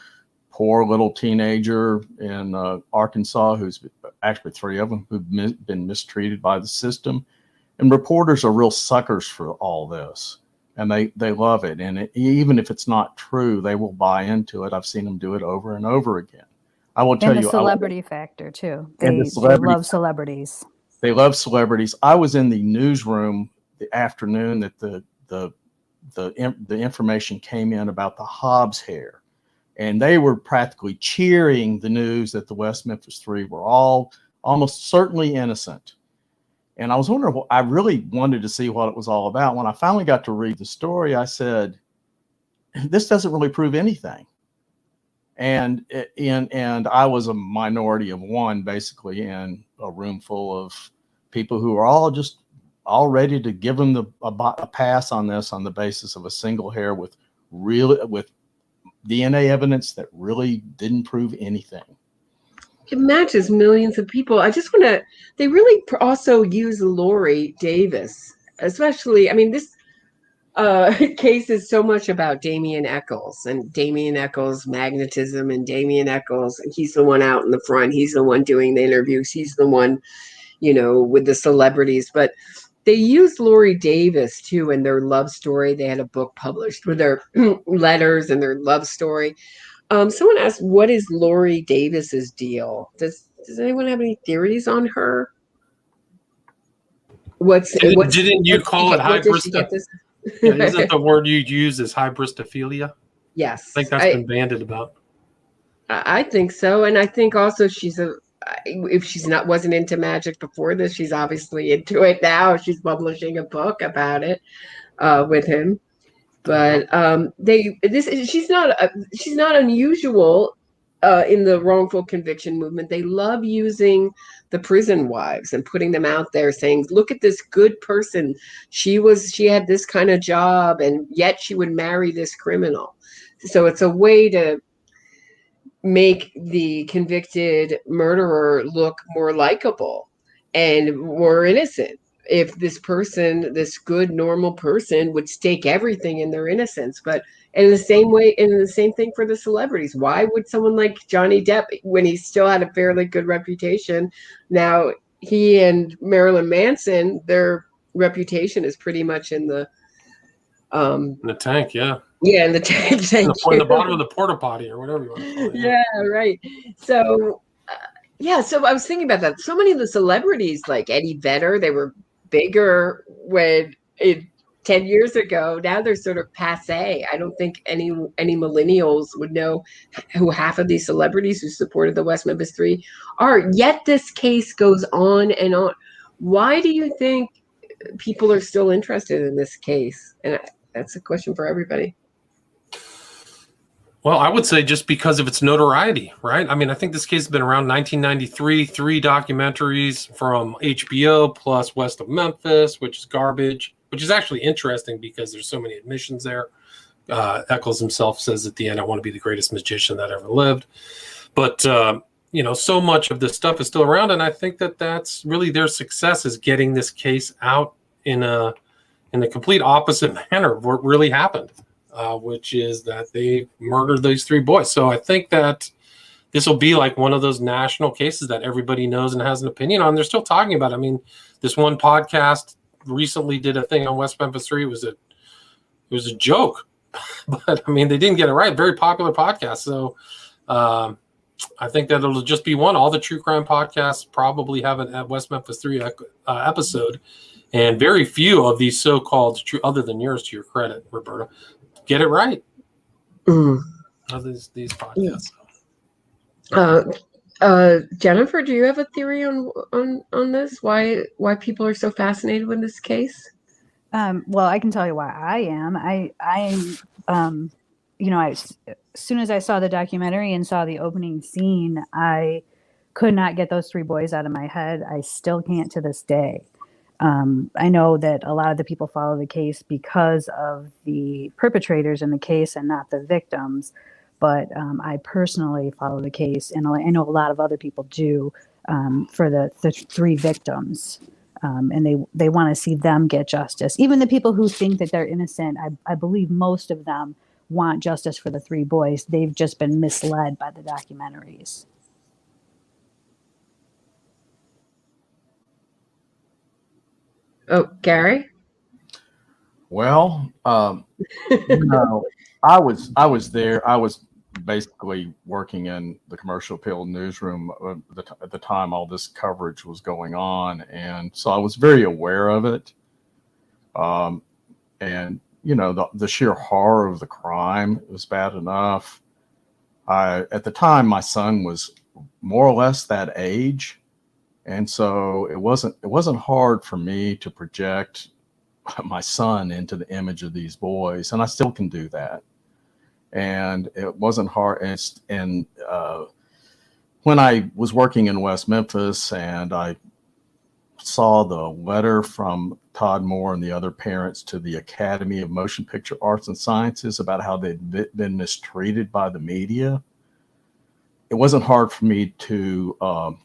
poor little teenager in Arkansas, who's actually 3 of them who've been mistreated by the system. And reporters are real suckers for all this, and they love it. And even if it's not true, they will buy into it. I've seen them do it over and over again. I will tell and the you, celebrity factor too. And They the celebrity love celebrities. They love celebrities. I was in the newsroom the afternoon that the information came in about the Hobbs hair, and they were practically cheering the news that the West Memphis Three were all almost certainly innocent. And I was wondering, I really wanted to see what it was all about. When I finally got to read the story, I said, this doesn't really prove anything. And I was a minority of one, basically, in a room full of people who are all ready to give them a pass on this on the basis of a single hair with DNA evidence that really didn't prove anything. It matches millions of people. I just want to, they really also use Lori Davis, especially, I mean, this case is so much about Damien Echols and Damien Echols' magnetism, and Damien Echols, he's the one out in the front. He's the one doing the interviews. He's the one, with the celebrities. But they used Lori Davis too in their love story. They had a book published with their letters and their love story. Someone asked, what is Lori Davis's deal? Does anyone have any theories on her? Didn't you call it hybristophilia? Isn't the word you use is hybristophilia? Yes. I think that's been bandied about. I think so. And I think also if she's wasn't into magic before this, she's obviously into it now. She's publishing a book about it with him. But she's not unusual in the wrongful conviction movement. They love using the prison wives and putting them out there, saying, "Look at this good person. She had this kind of job, and yet she would marry this criminal." So it's a way to make the convicted murderer look more likable and more innocent. If this person, this good, normal person, would stake everything in their innocence. But in the same thing for the celebrities. Why would someone like Johnny Depp, when he still had a fairly good reputation, now he and Marilyn Manson, their reputation is pretty much in the tank, yeah. Yeah, in the tank. In the bottom of the porta potty or whatever you want to call it. Yeah, right. So, so I was thinking about that. So many of the celebrities, like Eddie Vedder, they were bigger 10 years ago. Now they're sort of passé. I don't think any millennials would know who half of these celebrities who supported the West Memphis Three are. Yet this case goes on and on. Why do you think people are still interested in this case? And that's a question for everybody. Well, I would say just because of its notoriety, right? I mean, I think this case has been around 1993, 3 documentaries from HBO plus West of Memphis, which is garbage, which is actually interesting because there's so many admissions there. Echols himself says at the end, "I want to be the greatest magician that ever lived." But, so much of this stuff is still around. And I think that that's really their success, is getting this case out in a complete opposite manner of what really happened. Which is that they murdered these 3 boys. So I think that this will be like one of those national cases that everybody knows and has an opinion on. They're still talking about it. I mean, this one podcast recently did a thing on West Memphis 3. It was a joke, but I mean, they didn't get it right. Very popular podcast. So I think that it'll just be one. All the true crime podcasts probably have an at West Memphis 3 episode, and very few of these so-called true, other than yours, to your credit, Roberta, get it right. These podcasts. Jennifer, do you have a theory on this? Why people are so fascinated with this case? Well, I can tell you why I am. As soon as I saw the documentary and saw the opening scene, I could not get those 3 boys out of my head. I still can't to this day. I know that a lot of the people follow the case because of the perpetrators in the case and not the victims. But I personally follow the case, and I know a lot of other people do, for the 3 victims. And they want to see them get justice. Even the people who think that they're innocent, I believe most of them want justice for the 3 boys. They've just been misled by the documentaries. Oh, Gary? Well, I was there. I was basically working in the commercial appeal newsroom at the time all this coverage was going on, and so I was very aware of it. And the sheer horror of the crime was bad enough. At the time, my son was more or less that age, and so it wasn't hard for me to project my son into the image of these boys, and I still can do that. And it wasn't hard. And when I was working in West Memphis, and I saw the letter from Todd Moore and the other parents to the Academy of Motion Picture Arts and Sciences about how they'd been mistreated by the media, it wasn't hard for me to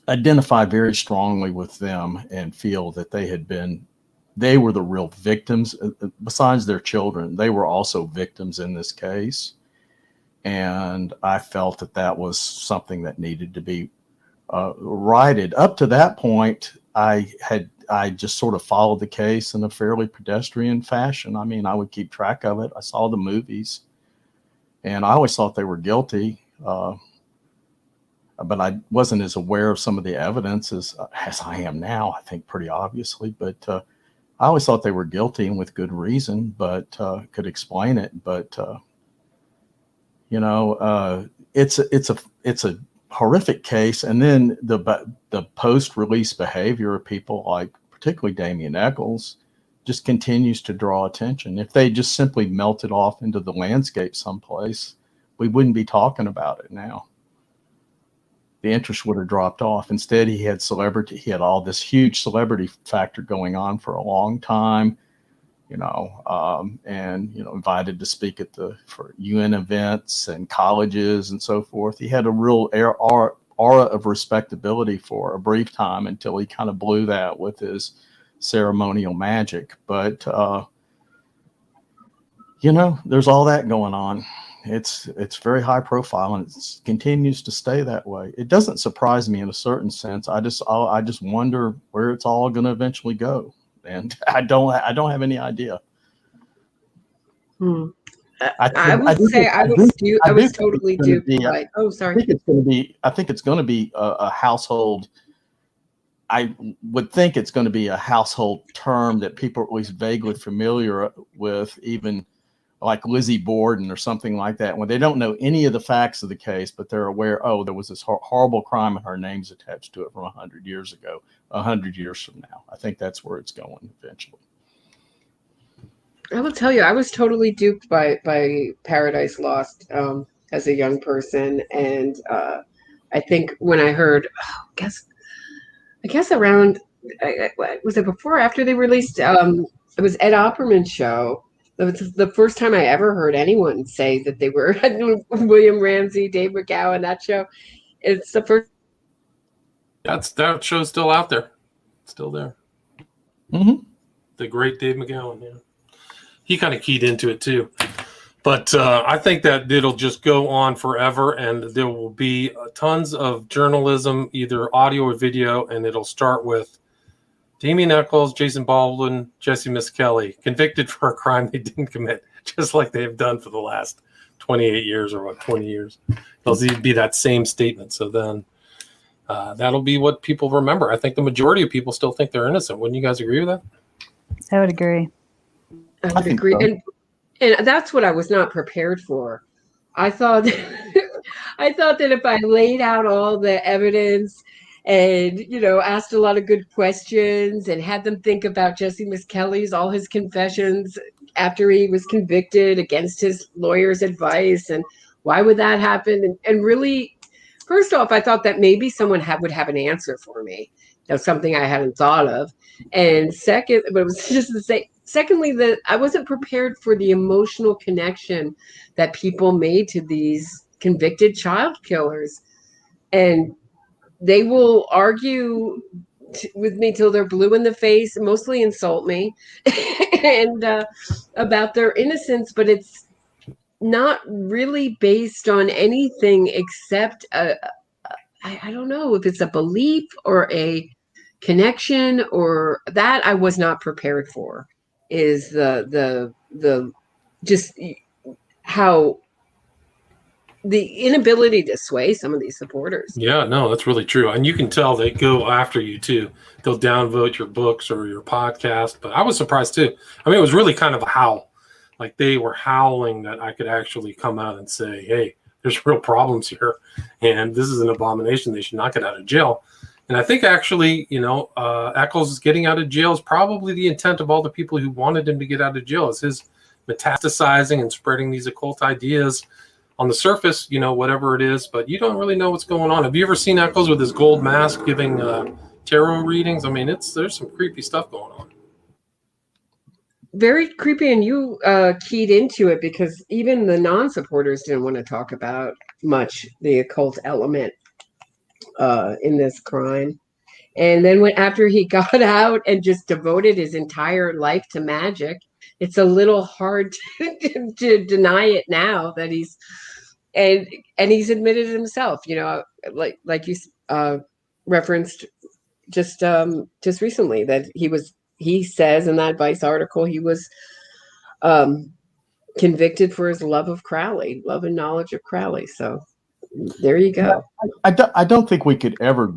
identify very strongly with them and feel that they were the real victims. Besides their children, they were also victims in this case. And I felt that was something that needed to be righted. Up to that point, I just sort of followed the case in a fairly pedestrian fashion. I mean, I would keep track of it. I saw the movies, and I always thought they were guilty. But I wasn't as aware of some of the evidence as I am now, I think pretty obviously. But I always thought they were guilty, and with good reason, but could explain it. But it's a horrific case. And then the post-release behavior of people like particularly Damien Echols just continues to draw attention. If they just simply melted off into the landscape someplace, we wouldn't be talking about it now. The interest would have dropped off. Instead, he had all this huge celebrity factor going on for a long time, and invited to speak for UN events and colleges and so forth. He had a real aura of respectability for a brief time until he kind of blew that with his ceremonial magic. But there's all that going on. It's very high profile, and it continues to stay that way. It doesn't surprise me in a certain sense. I just wonder where it's all going to eventually go, and I don't have any idea. I was totally duped. Oh, sorry. I think it's going to be a household. I would think it's going to be a household term that people are at least vaguely familiar with, even like Lizzie Borden or something like that, when they don't know any of the facts of the case, but they're aware, there was this horrible crime and her name's attached to it from 100 years ago, 100 years from now. I think that's where it's going eventually. I will tell you, I was totally duped by Paradise Lost as a young person. And I think when I heard, I guess around, was it before or after they released, it was Ed Opperman's show. It was the first time I ever heard anyone say that they were William Ramsey, Dave McGowan, that show. It's the first. That show's still out there. Still there. Mm-hmm. The great Dave McGowan, yeah. He kind of keyed into it too. But I think that it'll just go on forever, and there will be tons of journalism, either audio or video, and it'll start with Damien Echols, Jason Baldwin, Jesse Miskelly, convicted for a crime they didn't commit, just like they have done for the last 28 years or 20 years. It'll be that same statement. So then that'll be what people remember. I think the majority of people still think they're innocent. Wouldn't you guys agree with that? I would agree. I would agree. So. And that's what I was not prepared for. I thought that if I laid out all the evidence and, asked a lot of good questions and had them think about Jesse Miskelly's, all his confessions after he was convicted against his lawyer's advice, and why would that happen? And really, first off, I thought that maybe someone would have an answer for me. That's something I hadn't thought of. And second, but it was just to say, secondly, that I wasn't prepared for the emotional connection that people made to these convicted child killers. And they will argue with me till they're blue in the face, mostly insult me, and about their innocence. But not really based on anything except I don't know if it's a belief or a connection, or that I was not prepared for, is the just how the inability to sway some of these supporters. Yeah, no, that's really true. And you can tell they go after you too. They'll downvote your books or your podcast. But I was surprised too. I mean, it was really kind of a howl. Like they were howling that I could actually come out and say, hey, there's real problems here. And this is an abomination. They should not get out of jail. And I think actually, Eccles getting out of jail is probably the intent of all the people who wanted him to get out of jail, is his metastasizing and spreading these occult ideas on the surface, whatever it is, but you don't really know what's going on. Have you ever seen Eccles with his gold mask giving tarot readings? I mean, there's some creepy stuff going on. Very creepy, and you keyed into it because even the non-supporters didn't want to talk about much the occult element in this crime. And then after he got out and just devoted his entire life to magic, it's a little hard to deny it now that he's admitted it himself. Like you referenced just recently, that he says in that Vice article he was convicted for his love and knowledge of Crowley. So there you go. I don't think we could ever.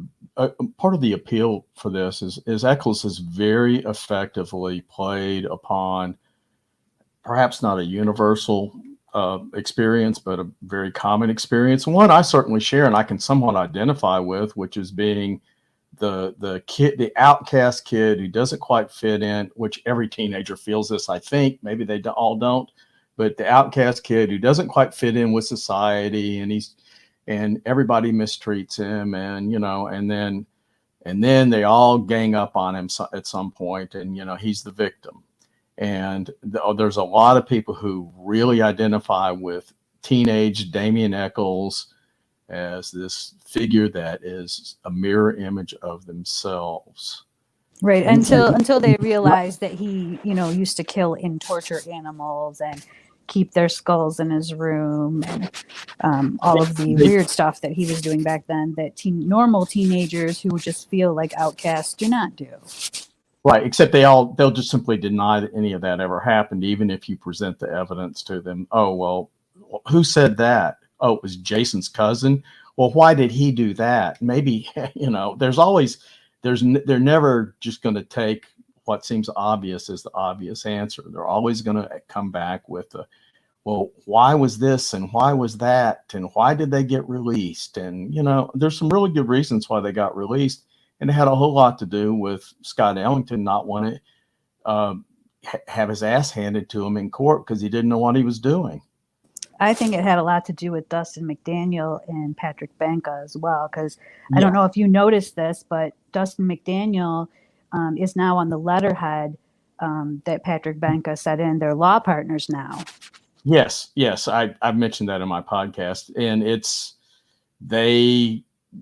Part of the appeal for this is Eccles has very effectively played upon perhaps not a universal experience, but a very common experience. One I certainly share and I can somewhat identify with, which is being the kid, the outcast kid who doesn't quite fit in, which every teenager feels this, I think. Maybe they all don't, but the outcast kid who doesn't quite fit in with society, and everybody mistreats him, and then they all gang up on him at some point, and he's the victim. And there's a lot of people who really identify with teenage Damien Eccles as this figure that is a mirror image of themselves. Right. Until they realize that he, used to kill and torture animals and keep their skulls in his room, and all of the weird stuff that he was doing back then that normal teenagers who just feel like outcasts do not do. Right, except they'll just simply deny that any of that ever happened, even if you present the evidence to them. Oh, well, who said that? Oh, it was Jason's cousin. Well, why did he do that? Maybe, they're never just going to take what seems obvious as the obvious answer. They're always going to come back with well, why was this and why was that? And why did they get released? And, there's some really good reasons why they got released. And it had a whole lot to do with Scott Ellington not wanting to have his ass handed to him in court because he didn't know what he was doing. I think it had a lot to do with Dustin McDaniel and Patrick Banca as well, because I don't know if you noticed this, but Dustin McDaniel is now on the letterhead that Patrick Banca set in. They're law partners now. Yes, I've mentioned that in my podcast, and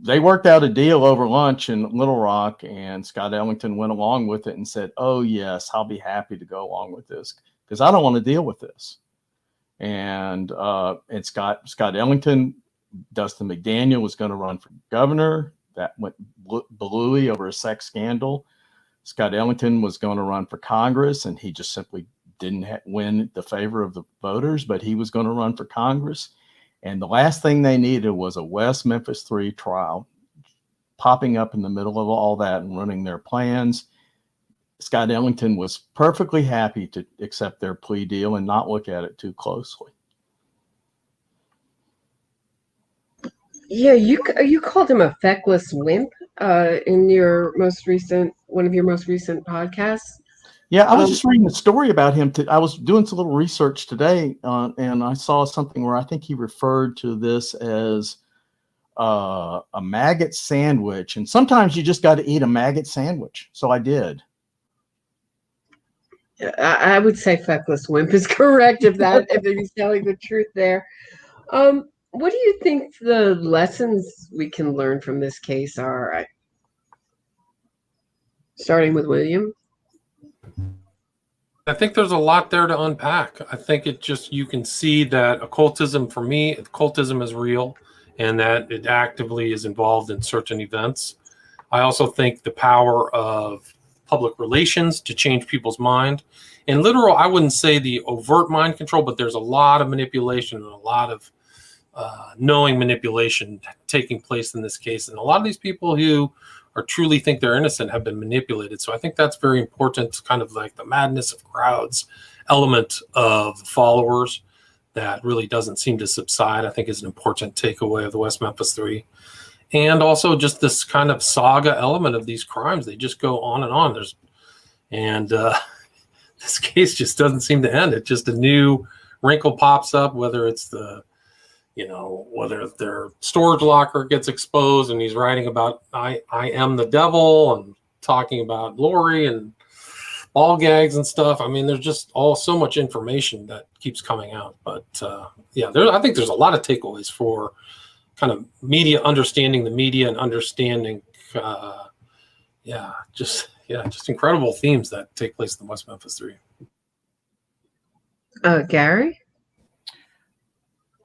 they worked out a deal over lunch in Little Rock, and Scott Ellington went along with it and said, oh, yes, I'll be happy to go along with this because I don't want to deal with this. And Scott Ellington, Dustin McDaniel was going to run for governor. That went balooey over a sex scandal. Scott Ellington was going to run for Congress, and he just simply didn't win the favor of the voters, but he was going to run for Congress. And the last thing they needed was a West Memphis 3 trial popping up in the middle of all that and running their plans. Scott Ellington was perfectly happy to accept their plea deal and not look at it too closely. Yeah, you called him a feckless wimp in one of your most recent podcasts. Yeah, I was just reading a story about him. I was doing some little research today, and I saw something where I think he referred to this as a maggot sandwich. And sometimes you just got to eat a maggot sandwich. So I did. I would say feckless wimp is correct if he's telling the truth there. What do you think the lessons we can learn from this case are? Starting with William. I think there's a lot there to unpack. I think you can see that occultism, for me, occultism is real and that it actively is involved in certain events. I also think the power of public relations to change people's mind. And literal, I wouldn't say the overt mind control, but there's a lot of manipulation and a lot of knowing manipulation taking place in this case. And a lot of these people who or truly think they're innocent have been manipulated. So I think that's very important, kind of like the madness of crowds element of followers that really doesn't seem to subside, I think is an important takeaway of the West Memphis Three. And also just this kind of saga element of these crimes. They just go on and on. This case just doesn't seem to end. It just a new wrinkle pops up, whether it's whether their storage locker gets exposed and he's writing about I am the devil and talking about Lori and ball gags and stuff. I mean, there's just so much information that keeps coming out. But I think there's a lot of takeaways for kind of media, understanding the media and understanding, just incredible themes that take place in the West Memphis Three. Gary?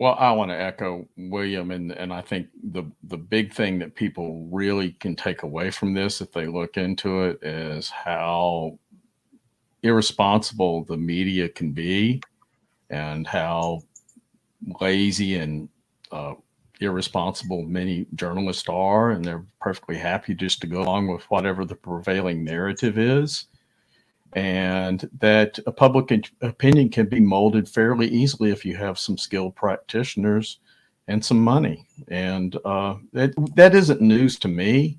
Well, I want to echo William, and I think the big thing that people really can take away from this, if they look into it, is how irresponsible the media can be, and how lazy and irresponsible many journalists are, and they're perfectly happy just to go along with whatever the prevailing narrative is. And that a public opinion can be molded fairly easily if you have some skilled practitioners and some money. And that isn't news to me,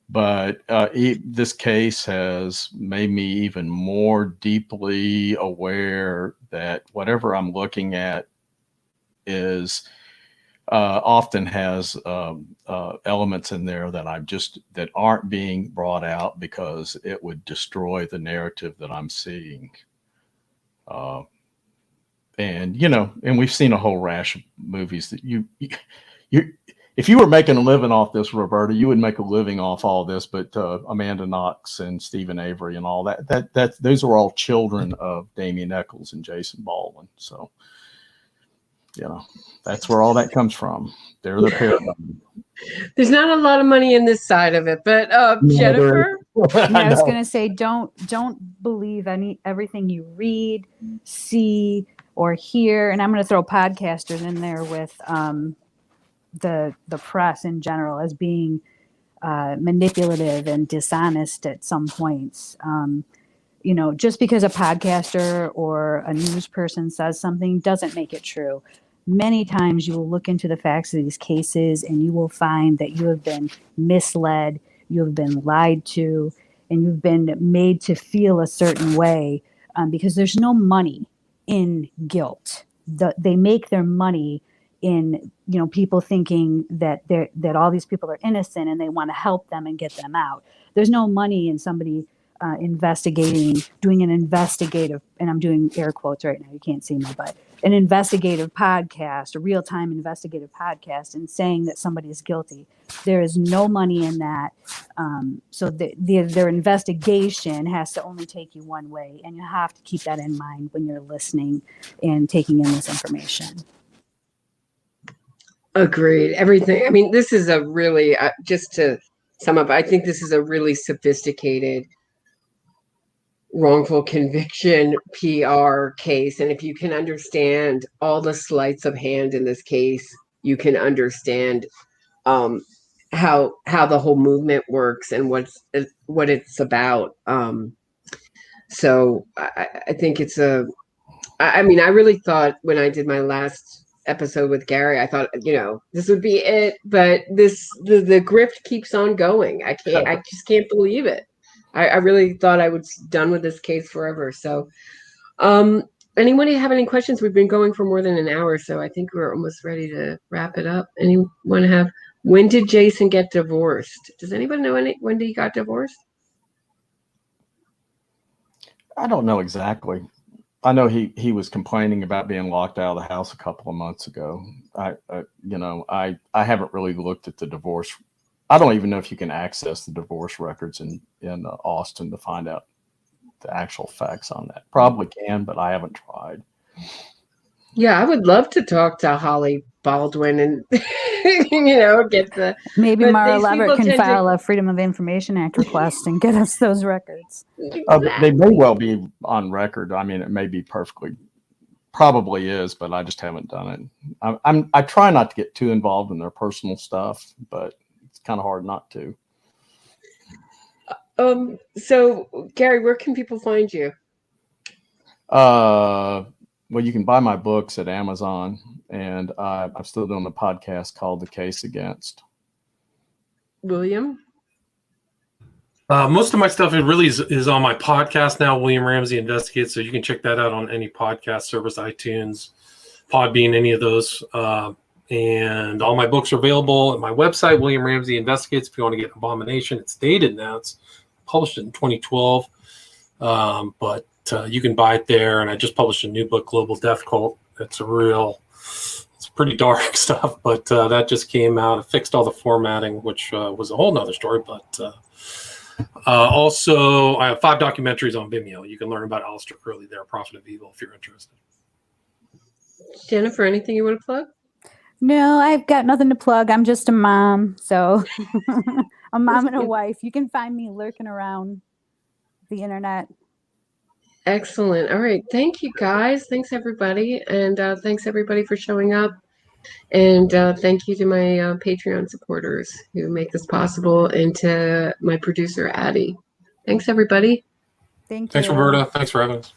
but this case has made me even more deeply aware that whatever I'm looking at is often has elements in there that aren't being brought out because it would destroy the narrative that I'm seeing. And we've seen a whole rash of movies that you if you were making a living off this, Roberta, you would make a living off all this. But Amanda Knox and Stephen Avery and all that those are all children of Damien Echols and Jason Baldwin. So, that's where all that comes from. They're the paradigm. There's not a lot of money in this side of it, but Jennifer? I was going to say, don't believe everything you read, see, or hear. And I'm going to throw podcasters in there with the press in general as being manipulative and dishonest at some points. Just because a podcaster or a news person says something doesn't make it true. Many times you will look into the facts of these cases and you will find that you have been misled, you have been lied to, and you've been made to feel a certain way because there's no money in guilt. They make their money in people thinking that all these people are innocent and they want to help them and get them out. There's no money in somebody doing an investigative, and I'm doing air quotes right now, you can't see me, but an investigative podcast, a real-time investigative podcast, and saying that somebody is guilty. There is no money in that. So their investigation has to only take you one way, and you have to keep that in mind when you're listening and taking in this information. Agreed. Everything. I mean, this is a really, just to sum up, I think this is a really sophisticated wrongful conviction PR case. And if you can understand all the sleights of hand in this case, you can understand how the whole movement works and what it's about. So I think it's I really thought when I did my last episode with Gary, I thought, this would be it, but the grift keeps on going. I just can't believe it. I really thought I was done with this case forever. So, anybody have any questions? We've been going for more than an hour, so I think we're almost ready to wrap it up. Anyone have? When did Jason get divorced? Does anybody know when he got divorced? I don't know exactly. I know he was complaining about being locked out of the house a couple of months ago. I haven't really looked at the divorce. I don't even know if you can access the divorce records in Austin to find out the actual facts on that. Probably can, but I haven't tried. Yeah, I would love to talk to Holly Baldwin and get the. Maybe but Mara these Leverett people can tend to- file a Freedom of Information Act request and get us those records. They may well be on record. I mean, it may be probably is, but I just haven't done it. I try not to get too involved in their personal stuff, but it's kind of hard not to. So Gary, where can people find you? Well, you can buy my books at Amazon, and I'm still doing a podcast called The Case Against. William? Most of my stuff, it really is on my podcast now, William Ramsey Investigates. So you can check that out on any podcast service, iTunes, Podbean, any of those. And all my books are available at my website, William Ramsey Investigates. If you want to get Abomination, it's dated now. It's published in 2012. But you can buy it there. And I just published a new book, Global Death Cult. It's pretty dark stuff, but that just came out. It fixed all the formatting, which was a whole nother story. But also, I have 5 documentaries on Vimeo. You can learn about Aleister Crowley there, Prophet of Evil, if you're interested. Jennifer, anything you want to plug? No, I've got nothing to plug. I'm just a mom. So a mom and a wife. You can find me lurking around the internet. Excellent. All right. Thank you, guys. Thanks, everybody. And thanks, everybody, for showing up. And thank you to my Patreon supporters who make this possible, and to my producer, Addie. Thanks, everybody. Thank you. Thanks, Roberta. Thanks for having us.